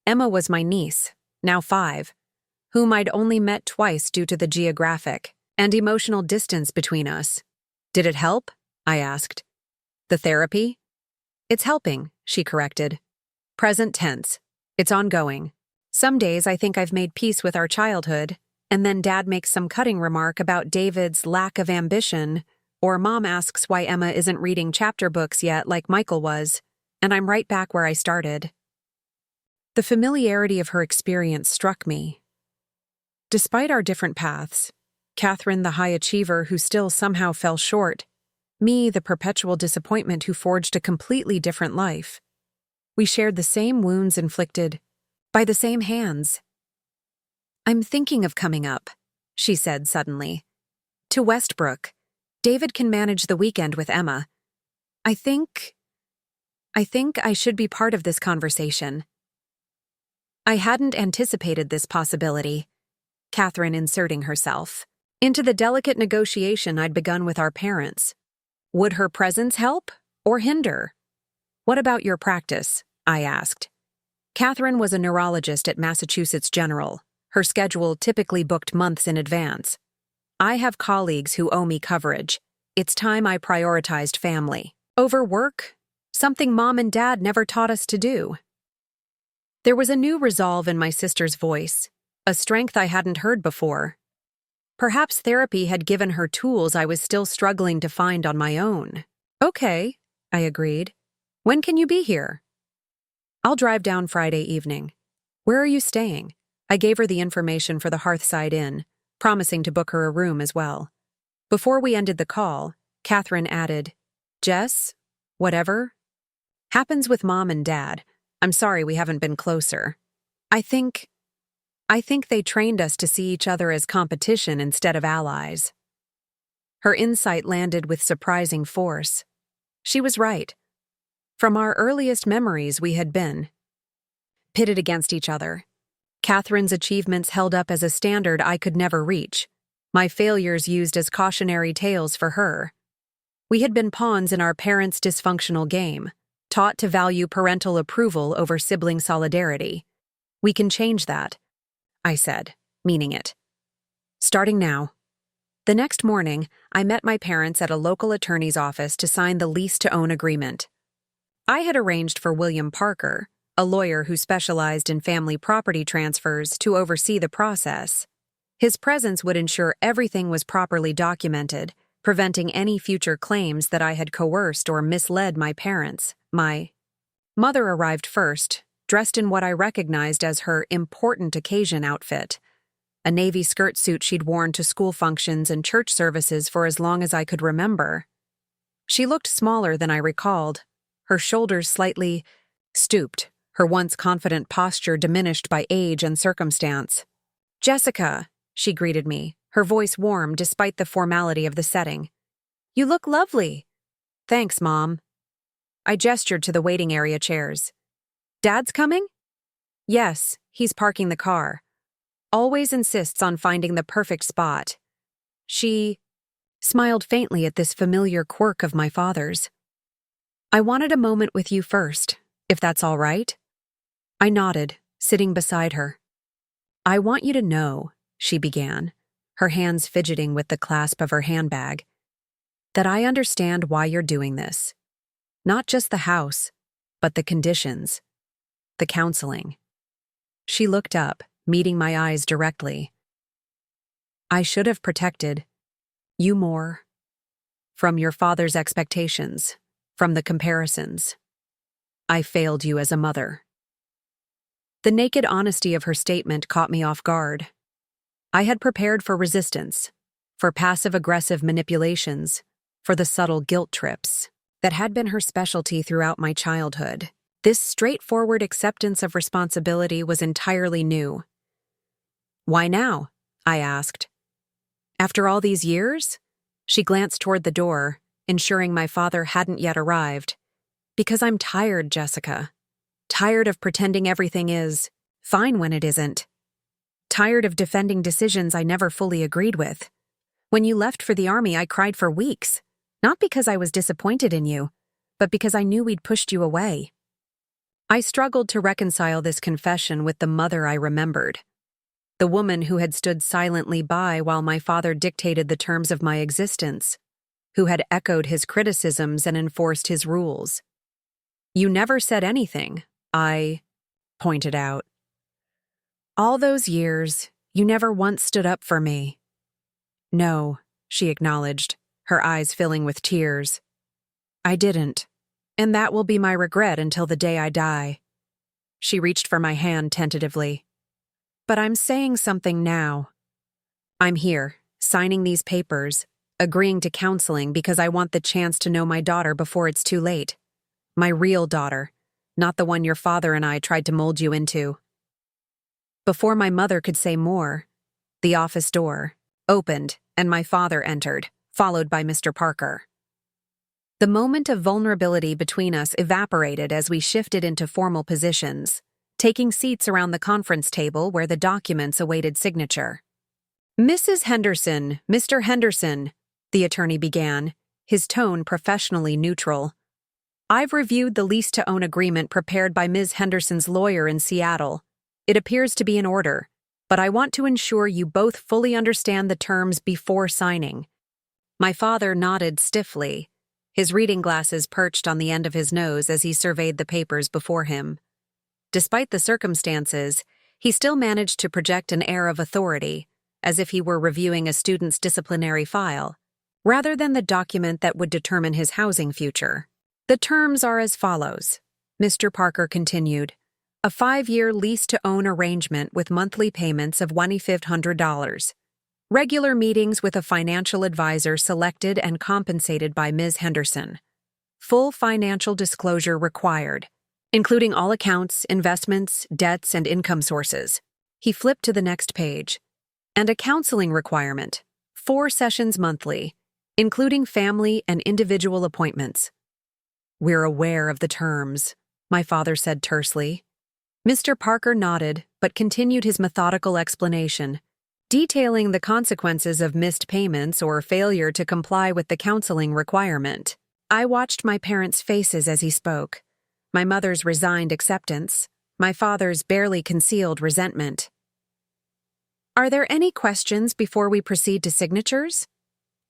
A: Emma was my niece, now 5, whom I'd only met twice due to the geographic and emotional distance between us. Did it help? I asked. The therapy? It's helping, she corrected. Present tense. It's ongoing. Some days I think I've made peace with our childhood, and then Dad makes some cutting remark about David's lack of ambition, or Mom asks why Emma isn't reading chapter books yet like Michael was, and I'm right back where I started. The familiarity of her experience struck me. Despite our different paths, Catherine the high achiever who still somehow fell short, me the perpetual disappointment who forged a completely different life, we shared the same wounds inflicted by the same hands. I'm thinking of coming up, she said suddenly. To Westbrook. David can manage the weekend with Emma. I think... I think I should be part of this conversation. I hadn't anticipated this possibility, Catherine inserting herself, into the delicate negotiation I'd begun with our parents. Would her presence help or hinder? What about your practice? I asked. Catherine was a neurologist at Massachusetts General. Her schedule typically booked months in advance. I have colleagues who owe me coverage. It's time I prioritized family over work, something Mom and Dad never taught us to do. There was a new resolve in my sister's voice, a strength I hadn't heard before. Perhaps therapy had given her tools I was still struggling to find on my own. Okay, I agreed. When can you be here? I'll drive down Friday evening. Where are you staying? I gave her the information for the Hearthside Inn, promising to book her a room as well. Before we ended the call, Catherine added, Jess, whatever happens with Mom and Dad, I'm sorry we haven't been closer. I think they trained us to see each other as competition instead of allies. Her insight landed with surprising force. She was right. From our earliest memories, we had been pitted against each other. Catherine's achievements held up as a standard I could never reach, my failures used as cautionary tales for her. We had been pawns in our parents' dysfunctional game, taught to value parental approval over sibling solidarity. We can change that, I said, meaning it. Starting now. The next morning, I met my parents at a local attorney's office to sign the lease-to-own agreement. I had arranged for William Parker, a lawyer who specialized in family property transfers, to oversee the process. His presence would ensure everything was properly documented, preventing any future claims that I had coerced or misled my parents. My mother arrived first, dressed in what I recognized as her important occasion outfit, a navy skirt suit she'd worn to school functions and church services for as long as I could remember. She looked smaller than I recalled, her shoulders slightly stooped, her once confident posture diminished by age and circumstance. Jessica, she greeted me, her voice warm despite the formality of the setting. You look lovely. Thanks, Mom. I gestured to the waiting area chairs. Dad's coming? Yes, he's parking the car. Always insists on finding the perfect spot. She smiled faintly at this familiar quirk of my father's. I wanted a moment with you first, if that's all right. I nodded, sitting beside her. I want you to know, she began, her hands fidgeting with the clasp of her handbag, that I understand why you're doing this. Not just the house, but the conditions, the counseling. She looked up, meeting my eyes directly. I should have protected you more from your father's expectations, from the comparisons. I failed you as a mother. The naked honesty of her statement caught me off guard. I had prepared for resistance, for passive-aggressive manipulations, for the subtle guilt trips that had been her specialty throughout my childhood. This straightforward acceptance of responsibility was entirely new. Why now? I asked. After all these years? She glanced toward the door, ensuring my father hadn't yet arrived. Because I'm tired, Jessica. Tired of pretending everything is fine when it isn't. Tired of defending decisions I never fully agreed with. When you left for the army, I cried for weeks. Not because I was disappointed in you, but because I knew we'd pushed you away. I struggled to reconcile this confession with the mother I remembered. The woman who had stood silently by while my father dictated the terms of my existence, who had echoed his criticisms and enforced his rules. You never said anything, I pointed out. All those years, you never once stood up for me. No, she acknowledged, her eyes filling with tears. I didn't, and that will be my regret until the day I die. She reached for my hand tentatively. But I'm saying something now. I'm here, signing these papers, agreeing to counseling because I want the chance to know my daughter before it's too late. My real daughter, not the one your father and I tried to mold you into. Before my mother could say more, the office door opened and my father entered, followed by Mr. Parker. The moment of vulnerability between us evaporated as we shifted into formal positions, taking seats around the conference table where the documents awaited signature. "Mrs. Henderson, Mr. Henderson," the attorney began, his tone professionally neutral. "I've reviewed the lease-to-own agreement prepared by Ms. Henderson's lawyer in Seattle. It appears to be in order, but I want to ensure you both fully understand the terms before signing." My father nodded stiffly, his reading glasses perched on the end of his nose as he surveyed the papers before him. Despite the circumstances, he still managed to project an air of authority, as if he were reviewing a student's disciplinary file, rather than the document that would determine his housing future. "The terms are as follows," Mr. Parker continued. "A 5-year lease-to-own arrangement with monthly payments of $2,500. Regular meetings with a financial advisor selected and compensated by Ms. Henderson. Full financial disclosure required, including all accounts, investments, debts, and income sources." He flipped to the next page. "And a counseling requirement, 4 sessions monthly, including family and individual appointments." "We're aware of the terms," my father said tersely. Mr. Parker nodded, but continued his methodical explanation, detailing the consequences of missed payments or failure to comply with the counseling requirement. I watched my parents' faces as he spoke, my mother's resigned acceptance, my father's barely concealed resentment. "Are there any questions before we proceed to signatures?"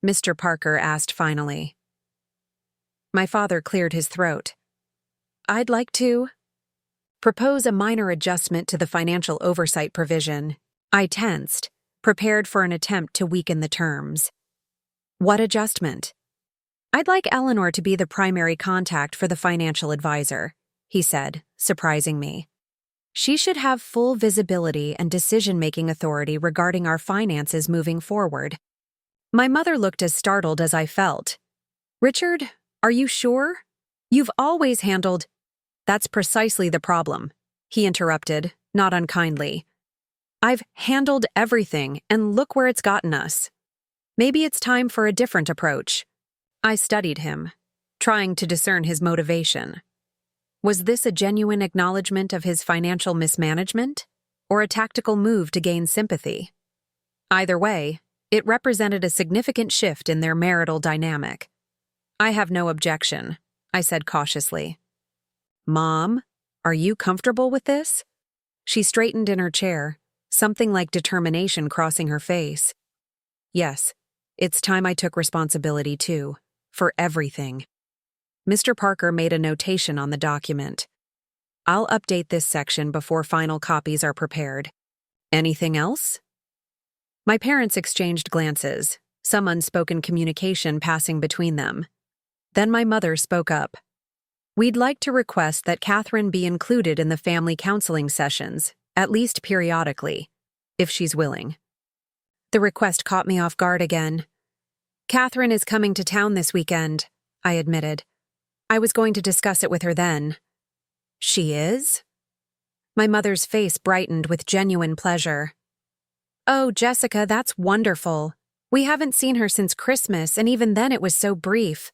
A: Mr. Parker asked finally. My father cleared his throat. "I'd like to propose a minor adjustment to the financial oversight provision." I tensed, prepared for an attempt to weaken the terms. "What adjustment?" "I'd like Eleanor to be the primary contact for the financial advisor," he said, surprising me. "She should have full visibility and decision-making authority regarding our finances moving forward." My mother looked as startled as I felt. "Richard, are you sure? You've always handled—" "That's precisely the problem," he interrupted, not unkindly. "I've handled everything, and look where it's gotten us. Maybe it's time for a different approach." I studied him, trying to discern his motivation. Was this a genuine acknowledgement of his financial mismanagement, or a tactical move to gain sympathy? Either way, it represented a significant shift in their marital dynamic. "I have no objection," I said cautiously. "Mom, are you comfortable with this?" She straightened in her chair, something like determination crossing her face. "Yes, it's time I took responsibility too, for everything." Mr. Parker made a notation on the document. "I'll update this section before final copies are prepared. Anything else?" My parents exchanged glances, some unspoken communication passing between them. Then my mother spoke up. "We'd like to request that Catherine be included in the family counseling sessions, at least periodically, if she's willing." The request caught me off guard again. "Catherine is coming to town this weekend," I admitted. "I was going to discuss it with her then." "She is?" My mother's face brightened with genuine pleasure. "Oh, Jessica, that's wonderful. We haven't seen her since Christmas, and even then it was so brief."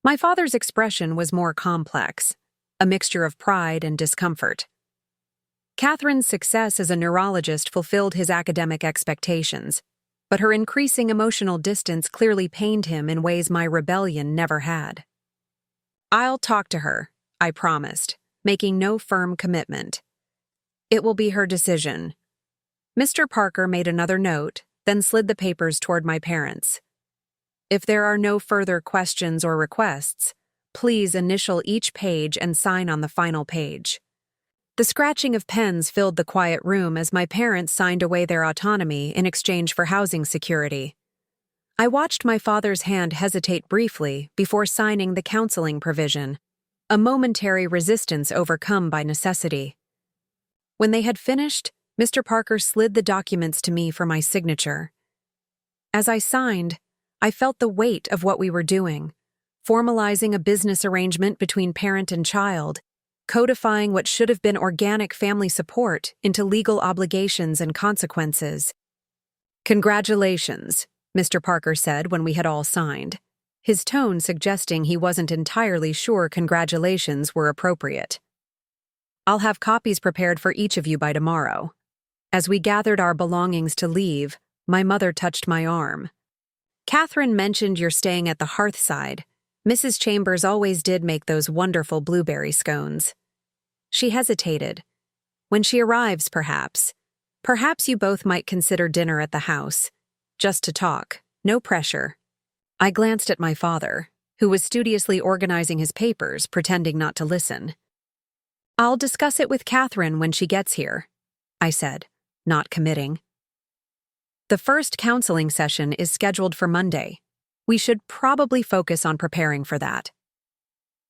A: My father's expression was more complex, a mixture of pride and discomfort. Catherine's success as a neurologist fulfilled his academic expectations, but her increasing emotional distance clearly pained him in ways my rebellion never had. "I'll talk to her," I promised, making no firm commitment. "It will be her decision." Mr. Parker made another note, then slid the papers toward my parents. "If there are no further questions or requests, please initial each page and sign on the final page." The scratching of pens filled the quiet room as my parents signed away their autonomy in exchange for housing security. I watched my father's hand hesitate briefly before signing the counseling provision, a momentary resistance overcome by necessity. When they had finished, Mr. Parker slid the documents to me for my signature. As I signed, I felt the weight of what we were doing, formalizing a business arrangement between parent and child, codifying what should have been organic family support into legal obligations and consequences. "Congratulations," Mr. Parker said when we had all signed. his tone suggesting he wasn't entirely sure congratulations were appropriate. "I'll have copies prepared for each of you by tomorrow." As we gathered our belongings to leave, my mother touched my arm. "Catherine mentioned you're staying at the Hearthside. Mrs. Chambers always did make those wonderful blueberry scones." She hesitated. "When she arrives, perhaps. Perhaps you both might consider dinner at the house. Just to talk. No pressure." I glanced at my father, who was studiously organizing his papers, pretending not to listen. "I'll discuss it with Catherine when she gets here," I said, not committing. "The first counseling session is scheduled for Monday. We should probably focus on preparing for that."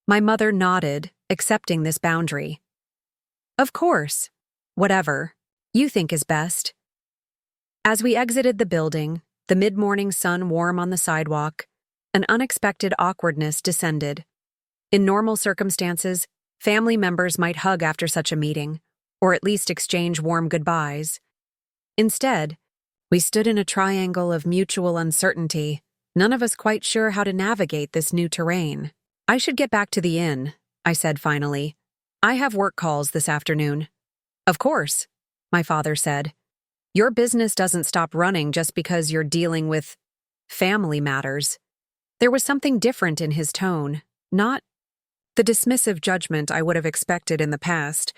A: My mother nodded, accepting this boundary. "Of course. Whatever you think is best." As we exited the building, the mid-morning sun warm on the sidewalk, an unexpected awkwardness descended. In normal circumstances, family members might hug after such a meeting, or at least exchange warm goodbyes. Instead, we stood in a triangle of mutual uncertainty, none of us quite sure how to navigate this new terrain. "I should get back to the inn," I said finally. "I have work calls this afternoon." "Of course," my father said. "Your business doesn't stop running just because you're dealing with family matters." There was something different in his tone, not the dismissive judgment I would have expected in the past,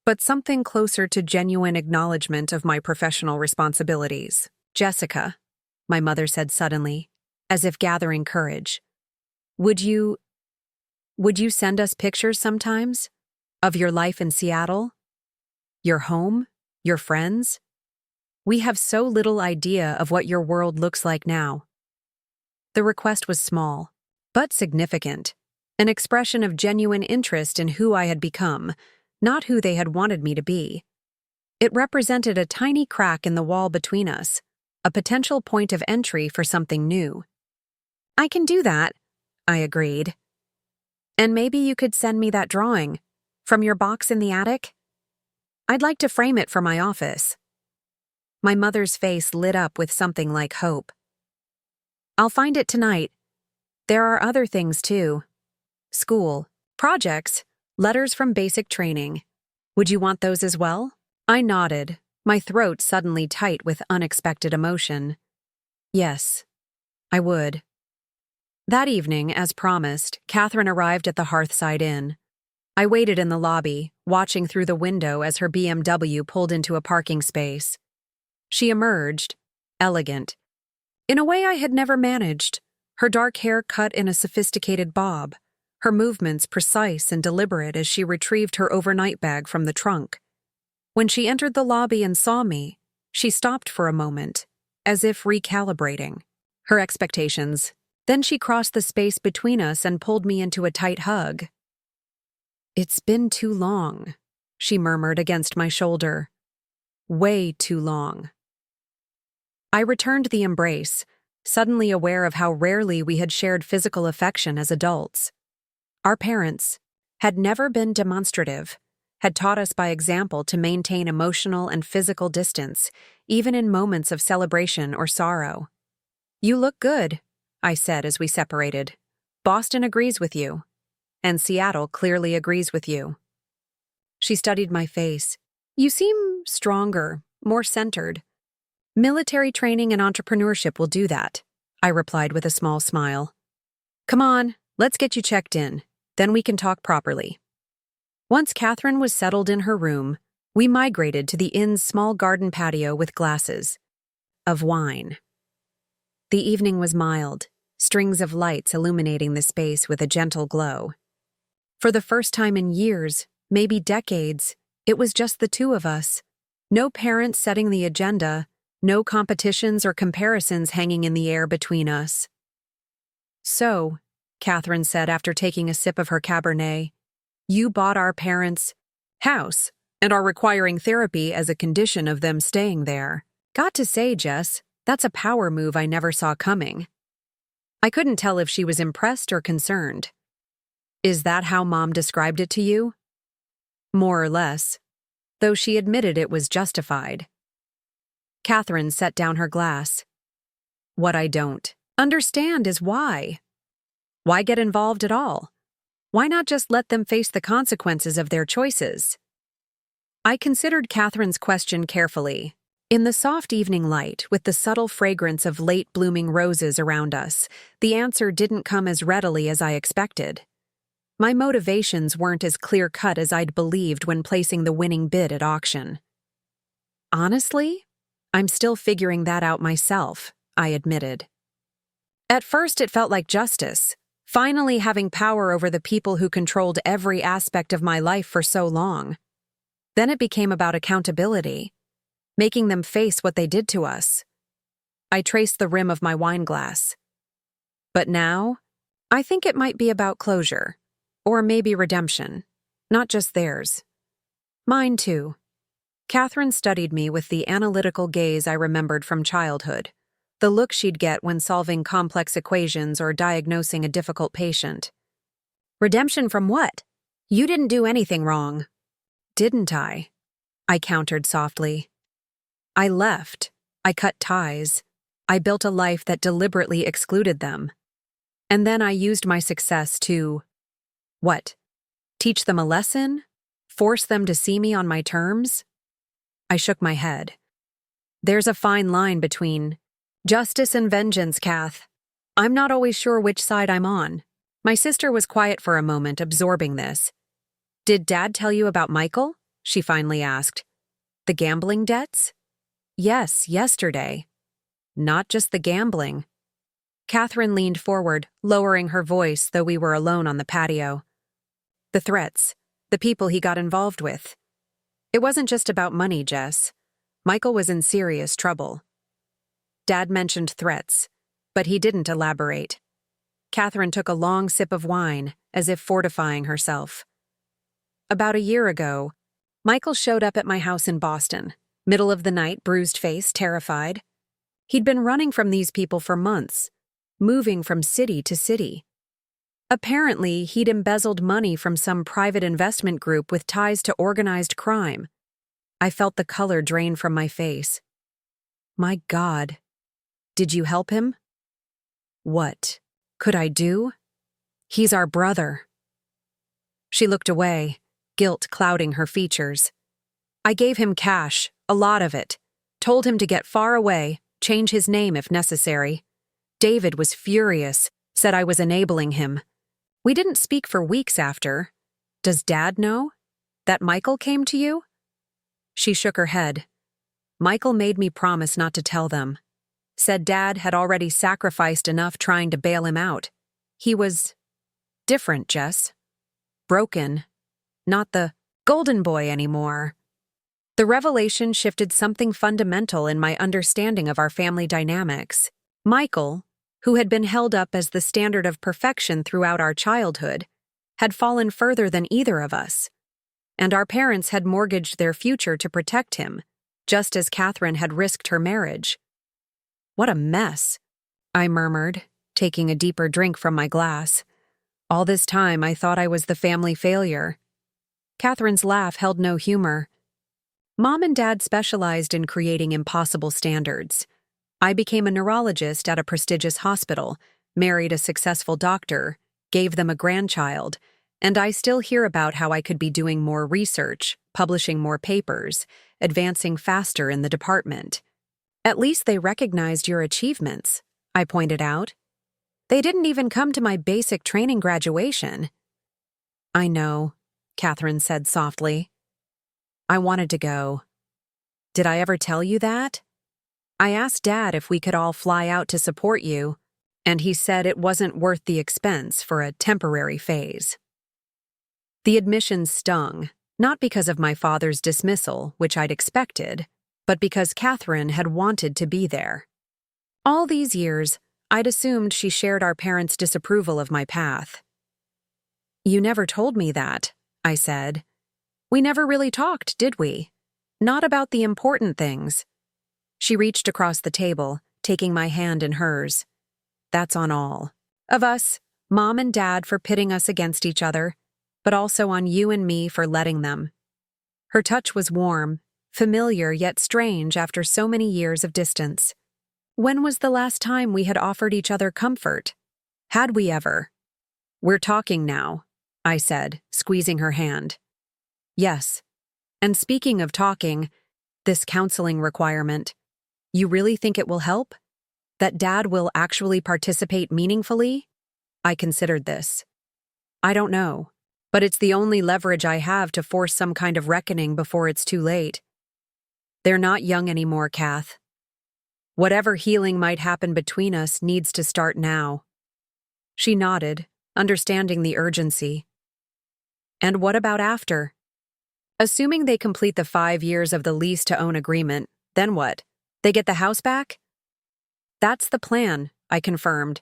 A: but something closer to genuine acknowledgement of my professional responsibilities. "Jessica," my mother said suddenly, as if gathering courage, Would you send us pictures sometimes? Of your life in Seattle? Your home? Your friends? We have so little idea of what your world looks like now." The request was small, but significant, an expression of genuine interest in who I had become, not who they had wanted me to be. It represented a tiny crack in the wall between us, a potential point of entry for something new. "I can do that," I agreed. "And maybe you could send me that drawing, from your box in the attic? I'd like to frame it for my office." My mother's face lit up with something like hope. "I'll find it tonight. There are other things too. School, projects, letters from basic training. Would you want those as well?" I nodded, my throat suddenly tight with unexpected emotion. Yes, I would. That evening, as promised, Catherine arrived at the Hearthside Inn. I waited in the lobby, watching through the window as her BMW pulled into a parking space. She emerged, elegant, in a way I had never managed, her dark hair cut in a sophisticated bob, her movements precise and deliberate as she retrieved her overnight bag from the trunk. When she entered the lobby and saw me, she stopped for a moment, as if recalibrating her expectations. Then she crossed the space between us and pulled me into a tight hug. "It's been too long," she murmured against my shoulder. "Way too long." I returned the embrace, suddenly aware of how rarely we had shared physical affection as adults. Our parents had never been demonstrative, had taught us by example to maintain emotional and physical distance, even in moments of celebration or sorrow. "You look good," I said as we separated. "Boston agrees with you, and Seattle clearly agrees with you." She studied my face. "You seem stronger, more centered." "Military training and entrepreneurship will do that," I replied with a small smile. "Come on, let's get you checked in. Then we can talk properly." Once Catherine was settled in her room, we migrated to the inn's small garden patio with glasses of wine. The evening was mild, strings of lights illuminating the space with a gentle glow. For the first time in years, maybe decades, it was just the two of us. No parents setting the agenda, no competitions or comparisons hanging in the air between us. "So," Catherine said after taking a sip of her Cabernet, "you bought our parents' house and are requiring therapy as a condition of them staying there. Got to say, Jess, that's a power move I never saw coming." I couldn't tell if she was impressed or concerned. "Is that how Mom described it to you?" "More or less, though she admitted it was justified." Catherine set down her glass. "What I don't understand is why. Why get involved at all? Why not just let them face the consequences of their choices? I considered Catherine's question carefully. In the soft evening light, with the subtle fragrance of late-blooming roses around us, the answer didn't come as readily as I expected. My motivations weren't as clear-cut as I'd believed when placing the winning bid at auction. Honestly, I'm still figuring that out myself, I admitted. At first, it felt like justice, finally having power over the people who controlled every aspect of my life for so long. Then it became about accountability, making them face what they did to us. I traced the rim of my wine glass. But now, I think it might be about closure, or maybe redemption, not just theirs. Mine too. Catherine studied me with the analytical gaze I remembered from childhood, the look she'd get when solving complex equations or diagnosing a difficult patient. Redemption from what? You didn't do anything wrong. Didn't I? I countered softly. I left. I cut ties. I built a life that deliberately excluded them. And then I used my success to… what? Teach them a lesson? Force them to see me on my terms? I shook my head. There's a fine line between justice and vengeance, Kath. I'm not always sure which side I'm on. My sister was quiet for a moment, absorbing this. Did Dad tell you about Michael? She finally asked. The gambling debts? Yes, yesterday. Not just the gambling. Catherine leaned forward, lowering her voice, though we were alone on the patio. The threats, the people he got involved with. It wasn't just about money, Jess. Michael was in serious trouble. Dad mentioned threats, but he didn't elaborate. Catherine took a long sip of wine, as if fortifying herself. About a year ago, Michael showed up at my house in Boston, middle of the night, bruised face, terrified. He'd been running from these people for months, moving from city to city. Apparently, he'd embezzled money from some private investment group with ties to organized crime. I felt the color drain from my face. My God. Did you help him? What could I do? He's our brother. She looked away, guilt clouding her features. I gave him cash, a lot of it. Told him to get far away, change his name if necessary. David was furious, said I was enabling him. We didn't speak for weeks after. Does Dad know? That Michael came to you? She shook her head. Michael made me promise not to tell them. Said Dad had already sacrificed enough trying to bail him out. He was different, Jess. Broken. Not the golden boy anymore. The revelation shifted something fundamental in my understanding of our family dynamics. Michael, who had been held up as the standard of perfection throughout our childhood, had fallen further than either of us. And our parents had mortgaged their future to protect him, just as Catherine had risked her marriage. What a mess, I murmured, taking a deeper drink from my glass. All this time I thought I was the family failure. Catherine's laugh held no humor. Mom and Dad specialized in creating impossible standards. I became a neurologist at a prestigious hospital, married a successful doctor, gave them a grandchild, and I still hear about how I could be doing more research, publishing more papers, advancing faster in the department. At least they recognized your achievements, I pointed out. They didn't even come to my basic training graduation. I know, Catherine said softly. I wanted to go. Did I ever tell you that? I asked Dad if we could all fly out to support you, and he said it wasn't worth the expense for a temporary phase. The admission stung, not because of my father's dismissal, which I'd expected, but because Catherine had wanted to be there. All these years, I'd assumed she shared our parents' disapproval of my path. You never told me that, I said. We never really talked, did we? Not about the important things. She reached across the table, taking my hand in hers. That's on all of us, Mom and Dad for pitting us against each other, but also on you and me for letting them. Her touch was warm, familiar yet strange after so many years of distance. When was the last time we had offered each other comfort? Had we ever? We're talking now, I said, squeezing her hand. Yes. And speaking of talking, this counseling requirement, you really think it will help? That Dad will actually participate meaningfully? I considered this. I don't know, but it's the only leverage I have to force some kind of reckoning before it's too late. They're not young anymore, Kath. Whatever healing might happen between us needs to start now. She nodded, understanding the urgency. And what about after? Assuming they complete the 5 years of the lease-to-own agreement, then what? They get the house back? That's the plan, I confirmed.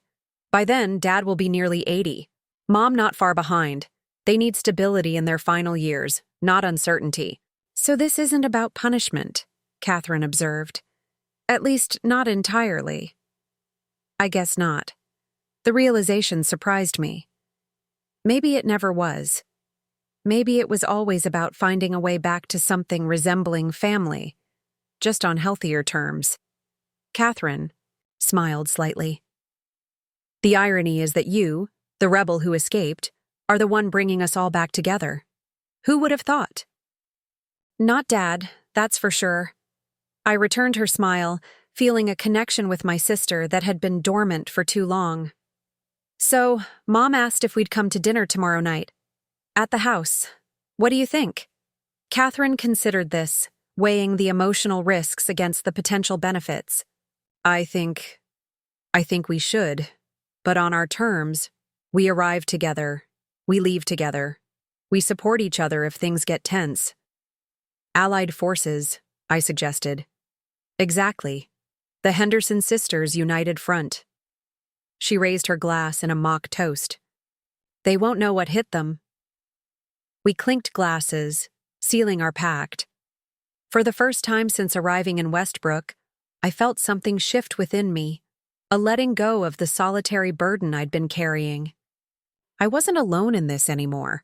A: By then, Dad will be nearly 80. Mom not far behind. They need stability in their final years, not uncertainty. So this isn't about punishment, Catherine observed. At least, not entirely. I guess not. The realization surprised me. Maybe it never was. Maybe it was always about finding a way back to something resembling family, just on healthier terms. Catherine smiled slightly. The irony is that you, the rebel who escaped, are the one bringing us all back together. Who would have thought? Not Dad, that's for sure. I returned her smile, feeling a connection with my sister that had been dormant for too long. So, Mom asked if we'd come to dinner tomorrow night. At the house. What do you think? Catherine considered this, weighing the emotional risks against the potential benefits. I think we should. But on our terms, we arrive together. We leave together. We support each other if things get tense. Allied forces, I suggested. Exactly. The Henderson sisters' united front. She raised her glass in a mock toast. They won't know what hit them. We clinked glasses, sealing our pact. For the first time since arriving in Westbrook, I felt something shift within me, a letting go of the solitary burden I'd been carrying. I wasn't alone in this anymore.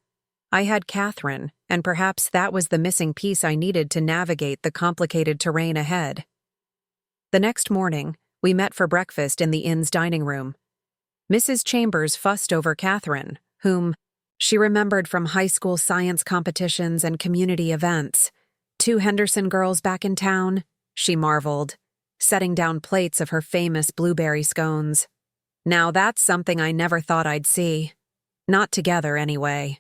A: I had Catherine, and perhaps that was the missing piece I needed to navigate the complicated terrain ahead. The next morning, we met for breakfast in the inn's dining room. Mrs. Chambers fussed over Catherine, whom she remembered from high school science competitions and community events. 2 Henderson girls back in town, she marveled, setting down plates of her famous blueberry scones. Now that's something I never thought I'd see. Not together, anyway.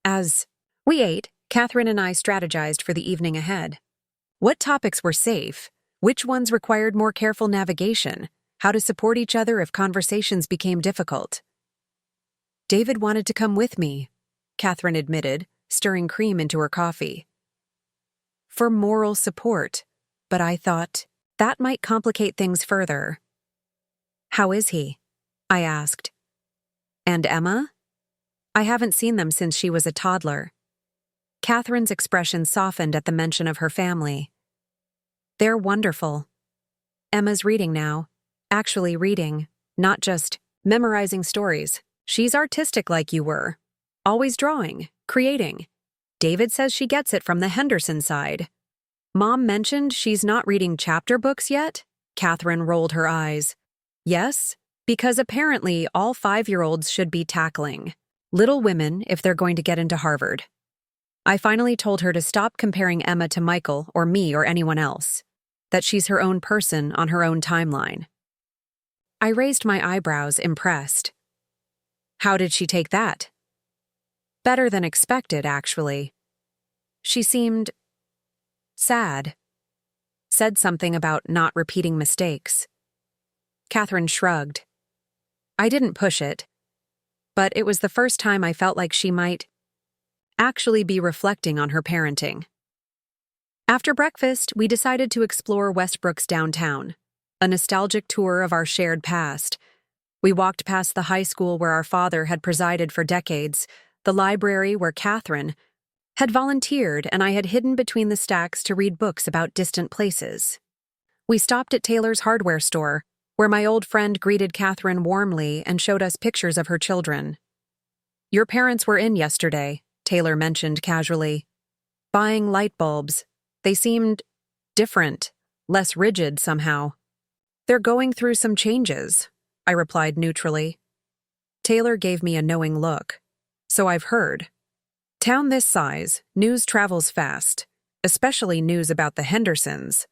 A: As we ate, Catherine and I strategized for the evening ahead. What topics were safe? Which ones required more careful navigation? How to support each other if conversations became difficult? David wanted to come with me, Catherine admitted, stirring cream into her coffee. For moral support, but I thought that might complicate things further. How is he? I asked. And Emma? I haven't seen them since she was a toddler. Catherine's expression softened at the mention of her family. They're wonderful. Emma's reading now. Actually reading, not just memorizing stories. She's artistic like you were. Always drawing, creating. David says she gets it from the Henderson side. Mom mentioned she's not reading chapter books yet? Catherine rolled her eyes. Yes, because apparently all 5-year-olds should be tackling Little Women if they're going to get into Harvard. I finally told her to stop comparing Emma to Michael or me or anyone else, that she's her own person on her own timeline. I raised my eyebrows, impressed. How did she take that? Better than expected, actually. She seemed sad. Said something about not repeating mistakes. Catherine shrugged. I didn't push it, but it was the first time I felt like she might actually be reflecting on her parenting. After breakfast, we decided to explore Westbrook's downtown, a nostalgic tour of our shared past. We walked past the high school where our father had presided for decades, the library where Catherine had volunteered and I had hidden between the stacks to read books about distant places. We stopped at Taylor's hardware store, where my old friend greeted Catherine warmly and showed us pictures of her children. Your parents were in yesterday, Taylor mentioned casually. Buying light bulbs. They seemed different, less rigid somehow. They're going through some changes, I replied neutrally. Taylor gave me a knowing look. So I've heard. Town this size, news travels fast, especially news about the Hendersons.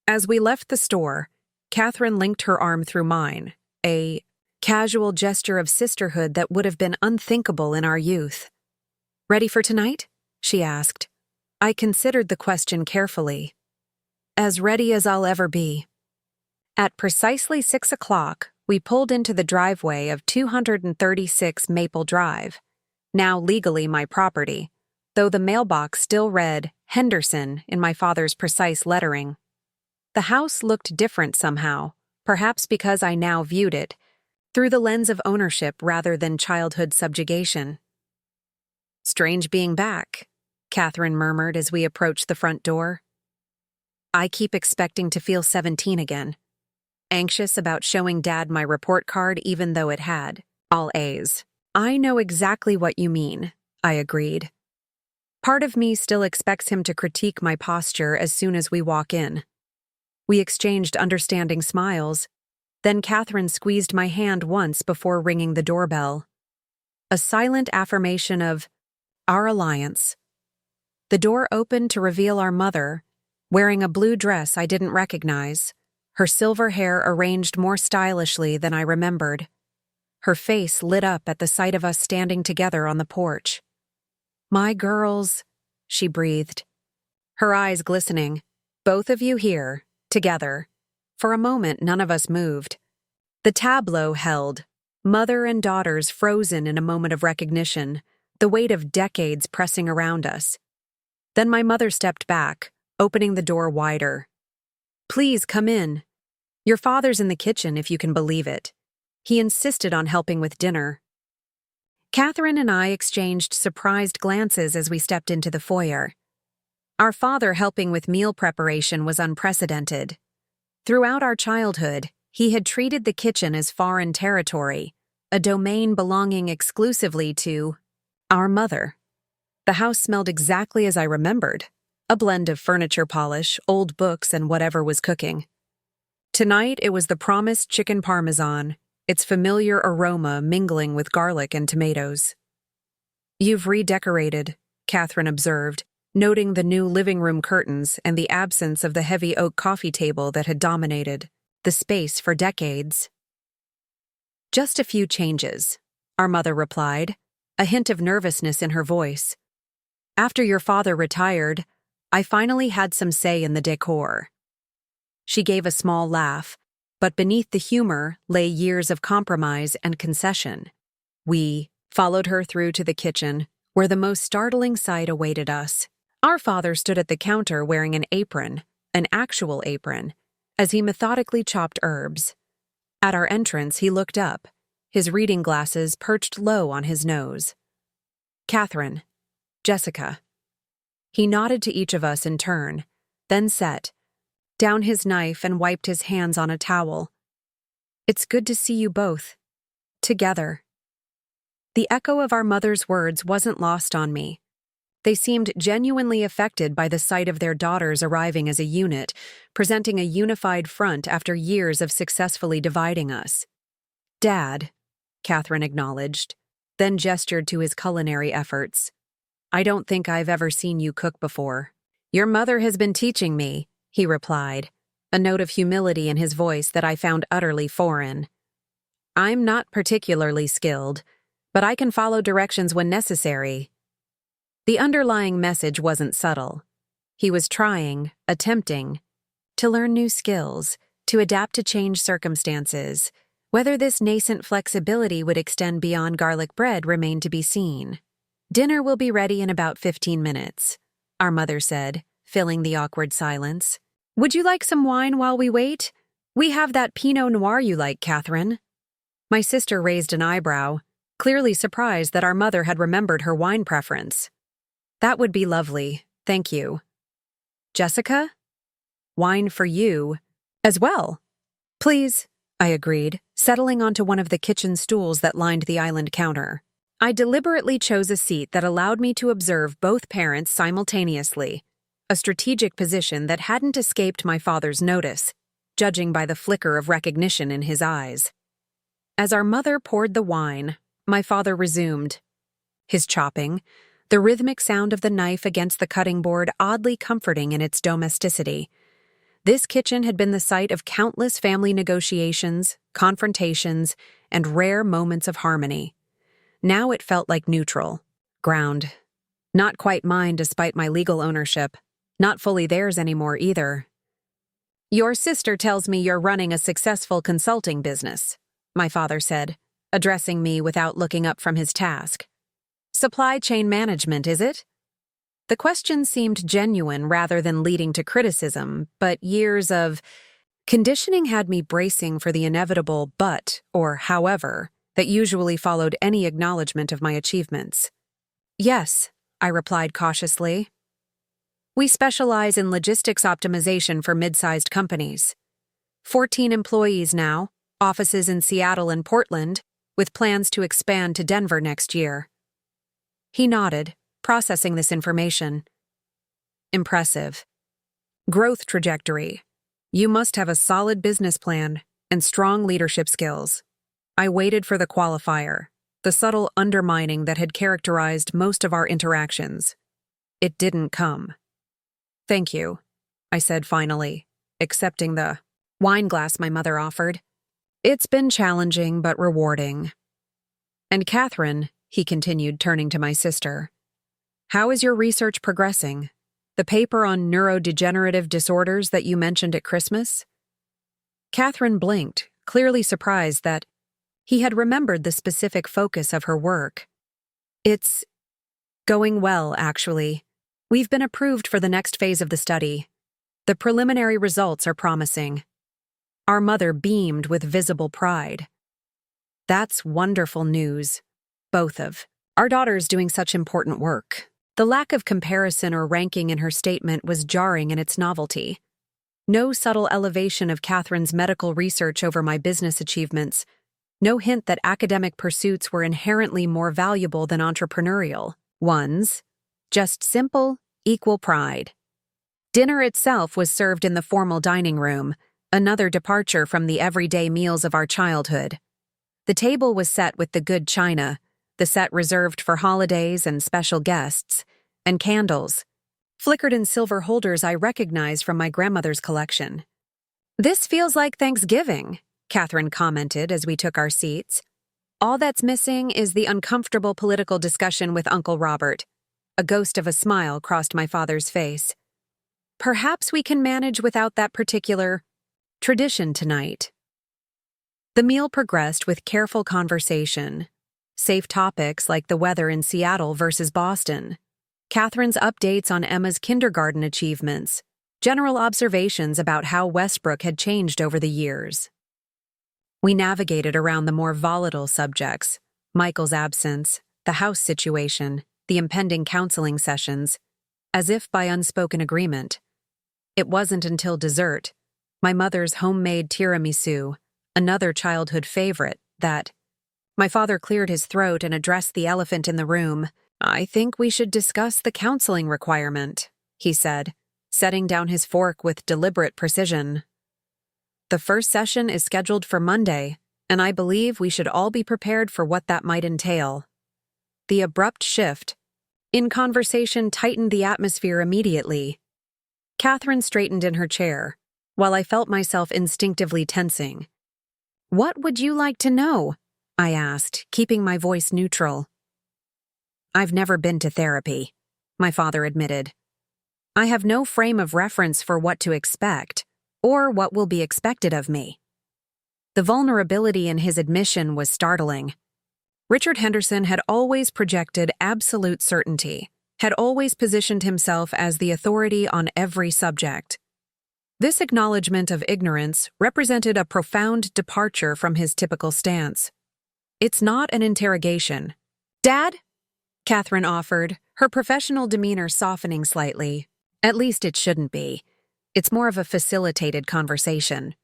A: As we left the store, Catherine linked her arm through mine, a casual gesture of sisterhood that would have been unthinkable in our youth. Ready for tonight? She asked. I considered the question carefully. As ready as I'll ever be. At precisely 6 o'clock, we pulled into the driveway of 236 Maple Drive, now legally my property, though the mailbox still read Henderson in my father's precise lettering. The house looked different somehow, perhaps because I now viewed it through the lens of ownership rather than childhood subjugation. Strange being back, Catherine murmured as we approached the front door. I keep expecting to feel 17 again. Anxious about showing Dad my report card even though it had all A's. I know exactly what you mean, I agreed. Part of me still expects him to critique my posture as soon as we walk in. We exchanged understanding smiles. Then Catherine squeezed my hand once before ringing the doorbell. A silent affirmation of our alliance. The door opened to reveal our mother, wearing a blue dress I didn't recognize, her silver hair arranged more stylishly than I remembered. Her face lit up at the sight of us standing together on the porch. My girls, she breathed, her eyes glistening. Both of you here, together. For a moment, none of us moved. The tableau held, mother and daughters frozen in a moment of recognition, the weight of decades pressing around us. Then my mother stepped back, opening the door wider. Please come in. Your father's in the kitchen, if you can believe it. He insisted on helping with dinner. Catherine and I exchanged surprised glances as we stepped into the foyer. Our father helping with meal preparation was unprecedented. Throughout our childhood, he had treated the kitchen as foreign territory, a domain belonging exclusively to our mother. The house smelled exactly as I remembered, a blend of furniture polish, old books, and whatever was cooking. Tonight it was the promised chicken parmesan, its familiar aroma mingling with garlic and tomatoes. You've redecorated, Catherine observed, noting the new living room curtains and the absence of the heavy oak coffee table that had dominated the space for decades. Just a few changes, our mother replied, a hint of nervousness in her voice. After your father retired, I finally had some say in the decor. She gave a small laugh, but beneath the humor lay years of compromise and concession. We followed her through to the kitchen, where the most startling sight awaited us. Our father stood at the counter wearing an apron, an actual apron, as he methodically chopped herbs. At our entrance, he looked up, his reading glasses perched low on his nose. Catherine, Jessica. He nodded to each of us in turn, then set down his knife and wiped his hands on a towel. It's good to see you both. Together. The echo of our mother's words wasn't lost on me. They seemed genuinely affected by the sight of their daughters arriving as a unit, presenting a unified front after years of successfully dividing us. Dad, Catherine acknowledged, then gestured to his culinary efforts. I don't think I've ever seen you cook before. Your mother has been teaching me, he replied, a note of humility in his voice that I found utterly foreign. I'm not particularly skilled, but I can follow directions when necessary. The underlying message wasn't subtle. He was trying, attempting, to learn new skills, to adapt to changed circumstances. Whether this nascent flexibility would extend beyond garlic bread remained to be seen. Dinner will be ready in about 15 minutes, our mother said, filling the awkward silence. Would you like some wine while we wait? We have that Pinot Noir you like, Catherine. My sister raised an eyebrow, clearly surprised that our mother had remembered her wine preference. That would be lovely, thank you. Jessica? Wine for you, as well. Please, I agreed, settling onto one of the kitchen stools that lined the island counter. I deliberately chose a seat that allowed me to observe both parents simultaneously, a strategic position that hadn't escaped my father's notice, judging by the flicker of recognition in his eyes. As our mother poured the wine, my father resumed. His chopping, the rhythmic sound of the knife against the cutting board oddly comforting in its domesticity. This kitchen had been the site of countless family negotiations, confrontations, and rare moments of harmony. Now it felt like neutral ground. Not quite mine despite my legal ownership. Not fully theirs anymore either. "Your sister tells me you're running a successful consulting business," my father said, addressing me without looking up from his task. "Supply chain management, is it?" The question seemed genuine rather than leading to criticism, but years of conditioning had me bracing for the inevitable but, or however, that usually followed any acknowledgement of my achievements. "Yes," I replied cautiously. "We specialize in logistics optimization for mid-sized companies. 14 employees now, offices in Seattle and Portland, with plans to expand to Denver next year." He nodded, processing this information. "Impressive. Growth trajectory. You must have a solid business plan and strong leadership skills." I waited for the qualifier, the subtle undermining that had characterized most of our interactions. It didn't come. "Thank you," I said finally, accepting the wine glass my mother offered. "It's been challenging but rewarding." "And Catherine," he continued, turning to my sister, "how is your research progressing? The paper on neurodegenerative disorders that you mentioned at Christmas?" Catherine blinked, clearly surprised that he had remembered the specific focus of her work. "It's going well, actually. We've been approved for the next phase of the study. The preliminary results are promising." Our mother beamed with visible pride. "That's wonderful news. Both of our daughters doing such important work." The lack of comparison or ranking in her statement was jarring in its novelty. No subtle elevation of Catherine's medical research over my business achievements. No hint that academic pursuits were inherently more valuable than entrepreneurial ones. Just simple, equal pride. Dinner itself was served in the formal dining room, another departure from the everyday meals of our childhood. The table was set with the good china, the set reserved for holidays and special guests, and candles, flickered in silver holders I recognized from my grandmother's collection. "This feels like Thanksgiving," Catherine commented as we took our seats. "All that's missing is the uncomfortable political discussion with Uncle Robert." A ghost of a smile crossed my father's face. "Perhaps we can manage without that particular tradition tonight." The meal progressed with careful conversation. Safe topics like the weather in Seattle versus Boston, Catherine's updates on Emma's kindergarten achievements, general observations about how Westbrook had changed over the years. We navigated around the more volatile subjects, Michael's absence, the house situation, the impending counseling sessions, as if by unspoken agreement. It wasn't until dessert, my mother's homemade tiramisu, another childhood favorite, that my father cleared his throat and addressed the elephant in the room. "I think we should discuss the counseling requirement," he said, setting down his fork with deliberate precision. "The first session is scheduled for Monday, and I believe we should all be prepared for what that might entail." The abrupt shift in conversation tightened the atmosphere immediately. Catherine straightened in her chair, while I felt myself instinctively tensing. "What would you like to know?" I asked, keeping my voice neutral. "I've never been to therapy," my father admitted. "I have no frame of reference for what to expect, or what will be expected of me." The vulnerability in his admission was startling. Richard Henderson had always projected absolute certainty, had always positioned himself as the authority on every subject. This acknowledgement of ignorance represented a profound departure from his typical stance. "It's not an interrogation." "Dad?" Catherine offered, her professional demeanor softening slightly. "At least it shouldn't be. It's more of a facilitated conversation."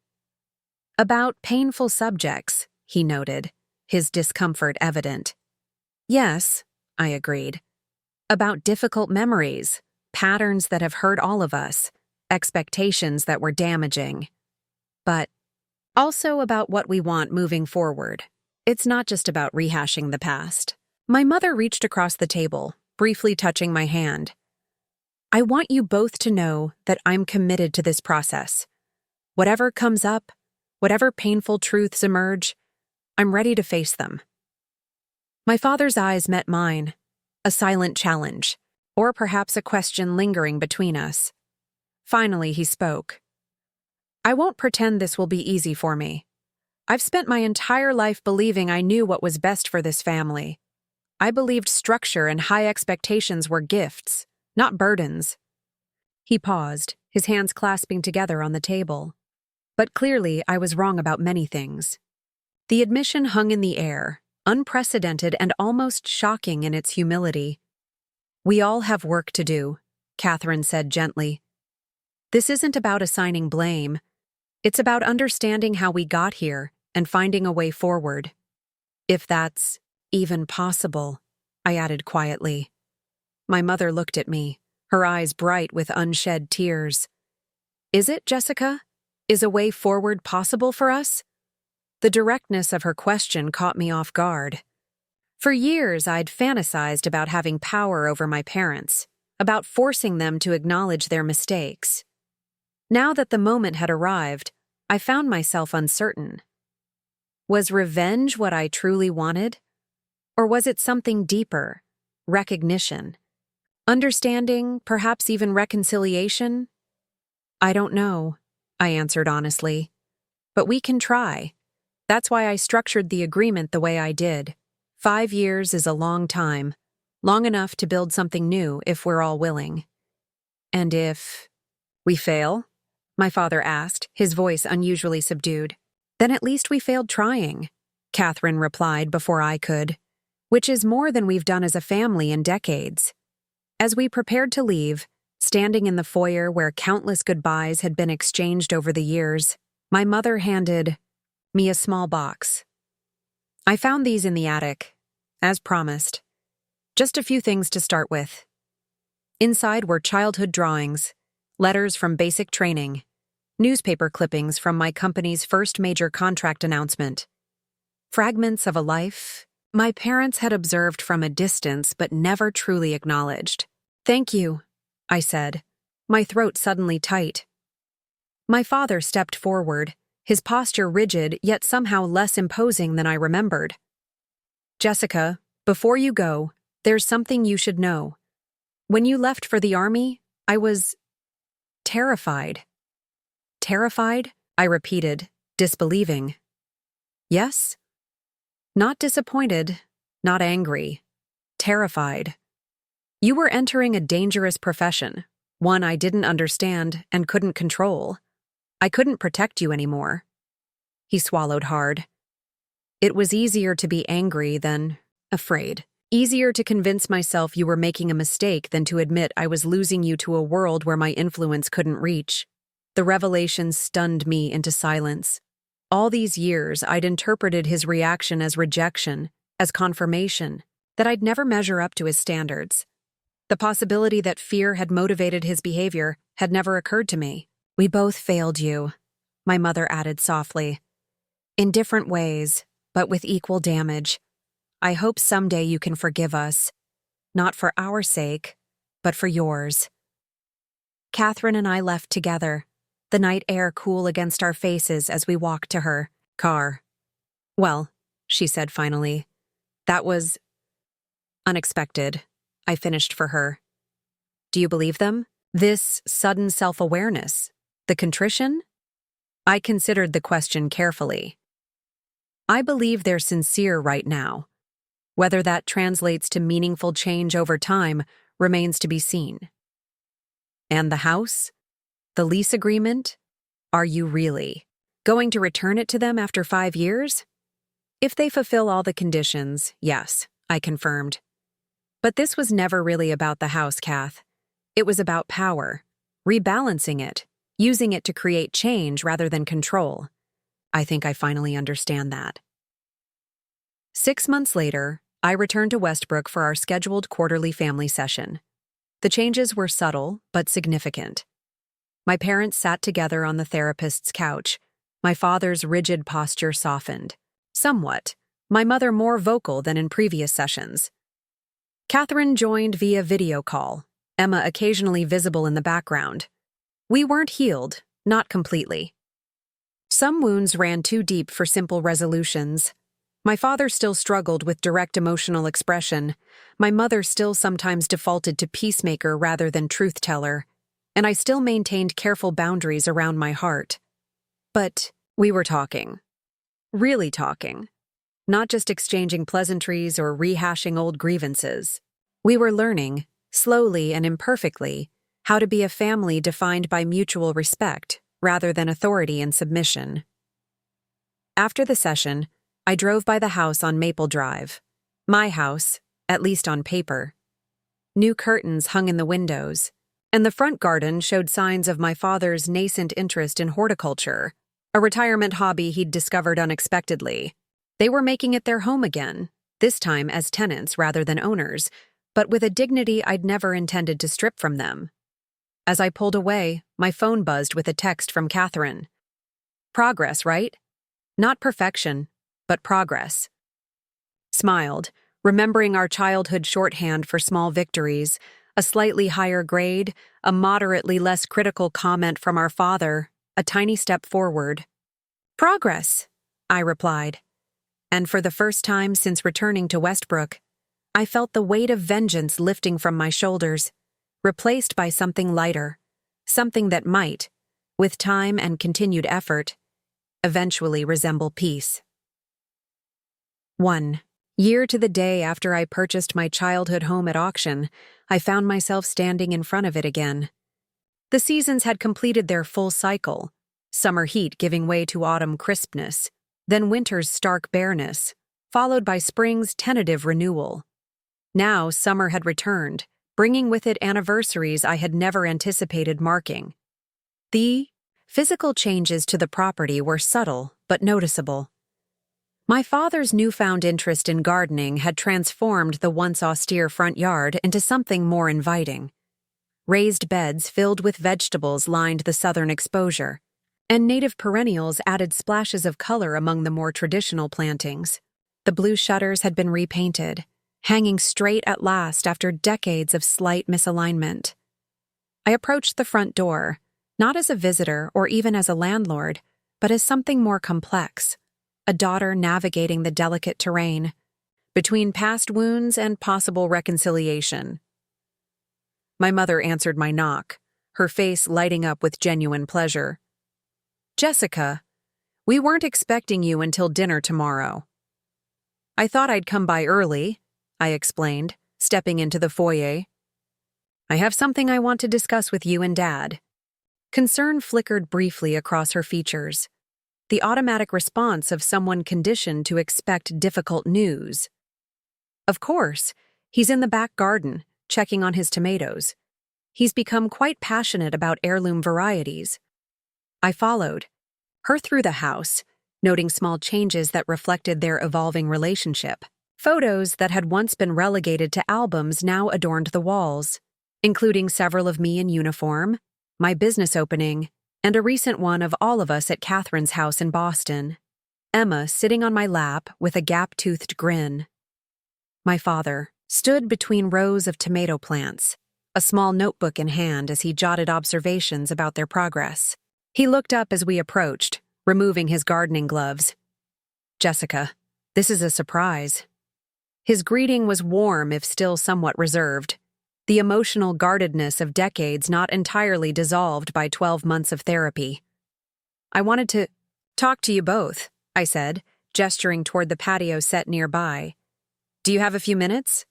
A: "About painful subjects," he noted, his discomfort evident. "Yes," I agreed. "About difficult memories, patterns that have hurt all of us, expectations that were damaging. But also about what we want moving forward, It's not just about rehashing the past. My mother reached across the table, briefly touching my hand. I want you both to know that I'm committed to this process. Whatever comes up, whatever painful truths emerge, I'm ready to face them. My father's eyes met mine, a silent challenge, or perhaps a question lingering between us. Finally, he spoke. I won't pretend this will be easy for me. I've spent my entire life believing I knew what was best for this family. I believed structure and high expectations were gifts, not burdens. He paused, his hands clasping together on the table. But clearly, I was wrong about many things. The admission hung in the air, unprecedented and almost shocking in its humility. We all have work to do, Catherine said gently. This isn't about assigning blame. It's about understanding how we got here and finding a way forward. If that's even possible, I added quietly. My mother looked at me, her eyes bright with unshed tears. Is it, Jessica? Is a way forward possible for us? The directness of her question caught me off guard. For years, I'd fantasized about having power over my parents, about forcing them to acknowledge their mistakes. Now that the moment had arrived, I found myself uncertain. Was revenge what I truly wanted? Or was it something deeper, recognition? Understanding, perhaps even reconciliation? I don't know, I answered honestly. But we can try. That's why I structured the agreement the way I did. 5 years is a long time, long enough to build something new if we're all willing. And if we fail? My father asked, his voice unusually subdued. Then at least we failed trying, Catherine replied before I could, which is more than we've done as a family in decades. As we prepared to leave, standing in the foyer where countless goodbyes had been exchanged over the years, my mother handed me a small box. I found these in the attic, as promised. Just a few things to start with. Inside were childhood drawings, letters from basic training, newspaper clippings from my company's first major contract announcement, fragments of a life my parents had observed from a distance but never truly acknowledged. Thank you, I said, my throat suddenly tight. My father stepped forward, his posture rigid yet somehow less imposing than I remembered. Jessica, before you go, there's something you should know. When you left for the army, I was terrified. Terrified? I repeated, disbelieving. Yes? Not disappointed, not angry. Terrified. You were entering a dangerous profession, one I didn't understand and couldn't control. I couldn't protect you anymore. He swallowed hard. It was easier to be angry than afraid. Easier to convince myself you were making a mistake than to admit I was losing you to a world where my influence couldn't reach. The revelation stunned me into silence. All these years, I'd interpreted his reaction as rejection, as confirmation, that I'd never measure up to his standards. The possibility that fear had motivated his behavior had never occurred to me. We both failed you, my mother added softly. In different ways, but with equal damage. I hope someday you can forgive us. Not for our sake, but for yours. Catherine and I left together, the night air cool against our faces as we walked to her car. Well, she said finally, that was unexpected, I finished for her. Do you believe them? This sudden self-awareness, the contrition? I considered the question carefully. I believe they're sincere right now. Whether that translates to meaningful change over time remains to be seen. And the house? The lease agreement? Are you really going to return it to them after 5 years? If they fulfill all the conditions, yes, I confirmed. But this was never really about the house, Kath. It was about power, rebalancing it, using it to create change rather than control. I think I finally understand that. 6 months later, I returned to Westbrook for our scheduled quarterly family session. The changes were subtle but significant. My parents sat together on the therapist's couch. My father's rigid posture softened, somewhat, my mother more vocal than in previous sessions. Catherine joined via video call, Emma occasionally visible in the background. We weren't healed, not completely. Some wounds ran too deep for simple resolutions. My father still struggled with direct emotional expression. My mother still sometimes defaulted to peacemaker rather than truth-teller, and I still maintained careful boundaries around my heart. But we were talking. Really talking. Not just exchanging pleasantries or rehashing old grievances. We were learning, slowly and imperfectly, how to be a family defined by mutual respect rather than authority and submission. After the session, I drove by the house on Maple Drive. My house, at least on paper. New curtains hung in the windows, and the front garden showed signs of my father's nascent interest in horticulture, a retirement hobby he'd discovered unexpectedly. They were making it their home again, this time as tenants rather than owners, but with a dignity I'd never intended to strip from them. As I pulled away, my phone buzzed with a text from Catherine. Progress, right? Not perfection, but progress. Smiled, remembering our childhood shorthand for small victories, a slightly higher grade, a moderately less critical comment from our father, a tiny step forward. Progress, I replied. And for the first time since returning to Westbrook, I felt the weight of vengeance lifting from my shoulders, replaced by something lighter, something that might, with time and continued effort, eventually resemble peace. 1 year to the day after I purchased my childhood home at auction, I found myself standing in front of it again. The seasons had completed their full cycle, summer heat giving way to autumn crispness, then winter's stark bareness, followed by spring's tentative renewal. Now summer had returned, bringing with it anniversaries I had never anticipated marking. The physical changes to the property were subtle but noticeable. My father's newfound interest in gardening had transformed the once austere front yard into something more inviting. Raised beds filled with vegetables lined the southern exposure, and native perennials added splashes of color among the more traditional plantings. The blue shutters had been repainted, hanging straight at last after decades of slight misalignment. I approached the front door, not as a visitor or even as a landlord, but as something more complex, a daughter navigating the delicate terrain, between past wounds and possible reconciliation. My mother answered my knock, her face lighting up with genuine pleasure. Jessica, we weren't expecting you until dinner tomorrow. I thought I'd come by early, I explained, stepping into the foyer. I have something I want to discuss with you and Dad. Concern flickered briefly across her features, the automatic response of someone conditioned to expect difficult news. Of course, he's in the back garden, checking on his tomatoes. He's become quite passionate about heirloom varieties. I followed, her through the house, noting small changes that reflected their evolving relationship. Photos that had once been relegated to albums now adorned the walls, including several of me in uniform, my business opening, and a recent one of all of us at Catherine's house in Boston. Emma sitting on my lap with a gap-toothed grin. My father stood between rows of tomato plants, a small notebook in hand as he jotted observations about their progress. He looked up as we approached, removing his gardening gloves. Jessica, this is a surprise. His greeting was warm if still somewhat reserved, the emotional guardedness of decades not entirely dissolved by 12 months of therapy. I wanted to talk to you both, I said, gesturing toward the patio set nearby. Do you have a few minutes?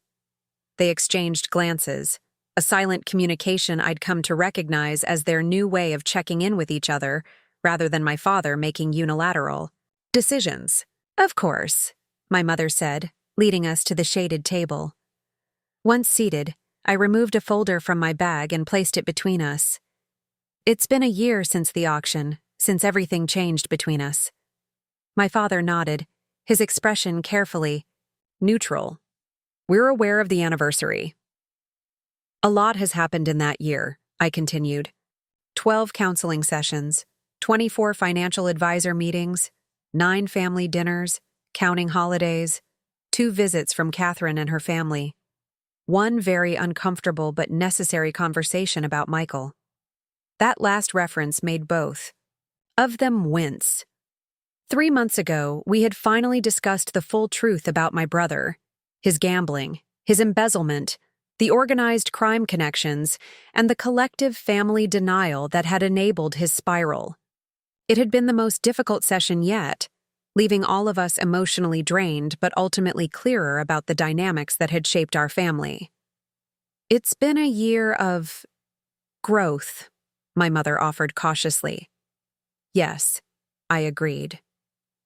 A: They exchanged glances, a silent communication I'd come to recognize as their new way of checking in with each other, rather than my father making unilateral decisions. Of course, my mother said, leading us to the shaded table. Once seated, I removed a folder from my bag and placed it between us. It's been a year since the auction, since everything changed between us. My father nodded, his expression carefully neutral. We're aware of the anniversary. A lot has happened in that year, I continued. 12 counseling sessions, 24 financial advisor meetings, 9 family dinners, counting holidays, 2 visits from Catherine and her family, 1 very uncomfortable but necessary conversation about Michael. That last reference made both of them wince. 3 months ago, we had finally discussed the full truth about my brother, his gambling, his embezzlement, the organized crime connections, and the collective family denial that had enabled his spiral. It had been the most difficult session yet, leaving all of us emotionally drained but ultimately clearer about the dynamics that had shaped our family. "It's been a year of growth," my mother offered cautiously. "Yes," I agreed.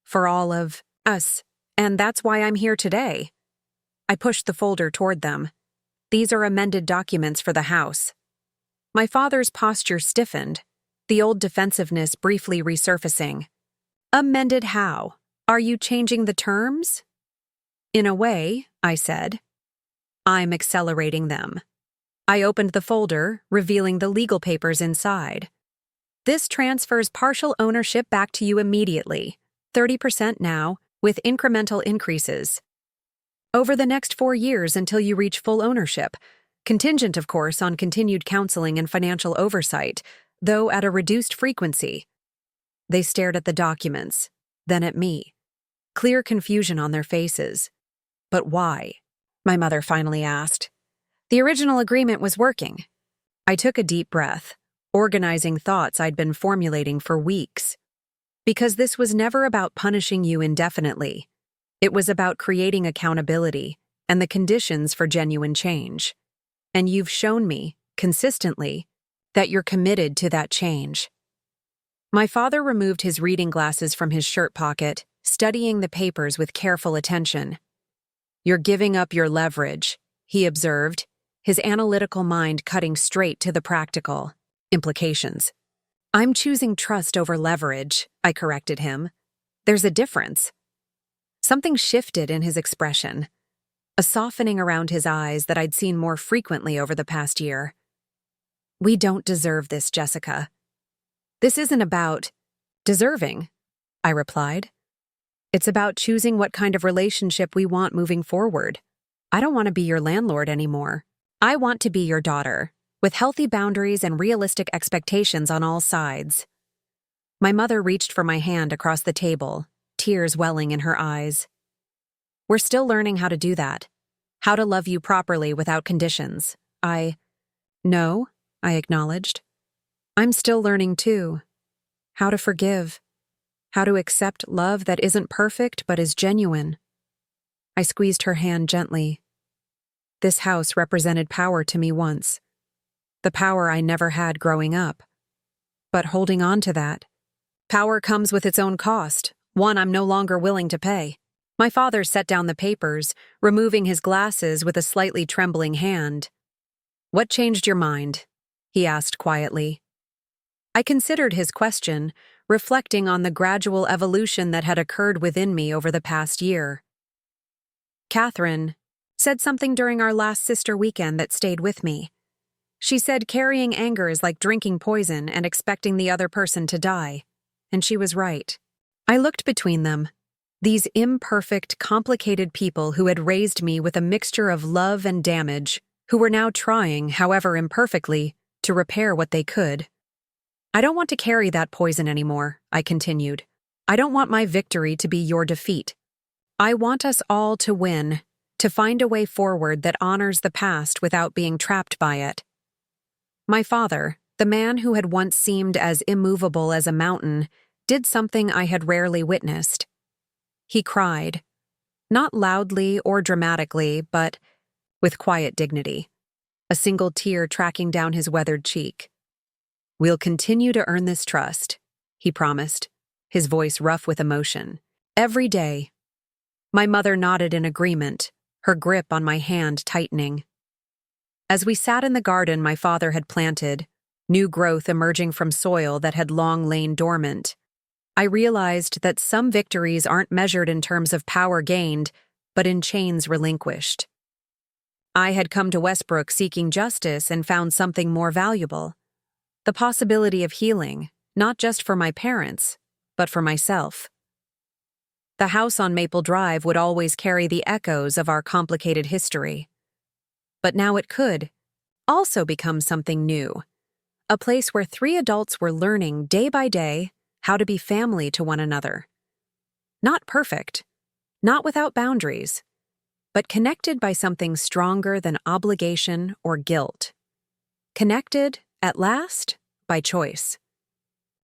A: "For all of us, and that's why I'm here today." I pushed the folder toward them. "These are amended documents for the house." My father's posture stiffened, the old defensiveness briefly resurfacing. "Amended how? Are you changing the terms?" "In a way," I said. "I'm accelerating them." I opened the folder, revealing the legal papers inside. "This transfers partial ownership back to you immediately, 30% now, with incremental increases. Over the next 4 years until you reach full ownership, contingent, of course, on continued counseling and financial oversight, though at a reduced frequency." They stared at the documents, then at me. Clear confusion on their faces. "But why?" my mother finally asked. "The original agreement was working." I took a deep breath, organizing thoughts I'd been formulating for weeks. "Because this was never about punishing you indefinitely. It was about creating accountability and the conditions for genuine change. And you've shown me, consistently, that you're committed to that change." My father removed his reading glasses from his shirt pocket, studying the papers with careful attention. "You're giving up your leverage," he observed, his analytical mind cutting straight to the practical implications. "I'm choosing trust over leverage," I corrected him. "There's a difference." Something shifted in his expression, a softening around his eyes that I'd seen more frequently over the past year. "We don't deserve this, Jessica." "This isn't about deserving," I replied. "It's about choosing what kind of relationship we want moving forward. I don't want to be your landlord anymore. I want to be your daughter, with healthy boundaries and realistic expectations on all sides." My mother reached for my hand across the table, tears welling in her eyes. "We're still learning how to do that. How to love you properly without conditions." "No," I acknowledged. "I'm still learning too. How to forgive. How to accept love that isn't perfect but is genuine." I squeezed her hand gently. This house represented power to me once. The power I never had growing up. But holding on to that. Power comes with its own cost, one I'm no longer willing to pay. My father set down the papers, removing his glasses with a slightly trembling hand. "What changed your mind?" he asked quietly. I considered his question, reflecting on the gradual evolution that had occurred within me over the past year. "Catherine said something during our last sister weekend that stayed with me. She said carrying anger is like drinking poison and expecting the other person to die. And she was right." I looked between them. These imperfect, complicated people who had raised me with a mixture of love and damage, who were now trying, however imperfectly, to repair what they could. "I don't want to carry that poison anymore," I continued. "I don't want my victory to be your defeat. I want us all to win, to find a way forward that honors the past without being trapped by it." My father, the man who had once seemed as immovable as a mountain, did something I had rarely witnessed. He cried, not loudly or dramatically, but with quiet dignity, a single tear tracking down his weathered cheek. "We'll continue to earn this trust," he promised, his voice rough with emotion. "Every day." My mother nodded in agreement, her grip on my hand tightening. As we sat in the garden my father had planted, new growth emerging from soil that had long lain dormant, I realized that some victories aren't measured in terms of power gained, but in chains relinquished. I had come to Westbrook seeking justice and found something more valuable: the possibility of healing, not just for my parents, but for myself. The house on Maple Drive would always carry the echoes of our complicated history. But now it could also become something new. A place where three adults were learning day by day how to be family to one another. Not perfect, not without boundaries, but connected by something stronger than obligation or guilt. Connected, at last, by choice.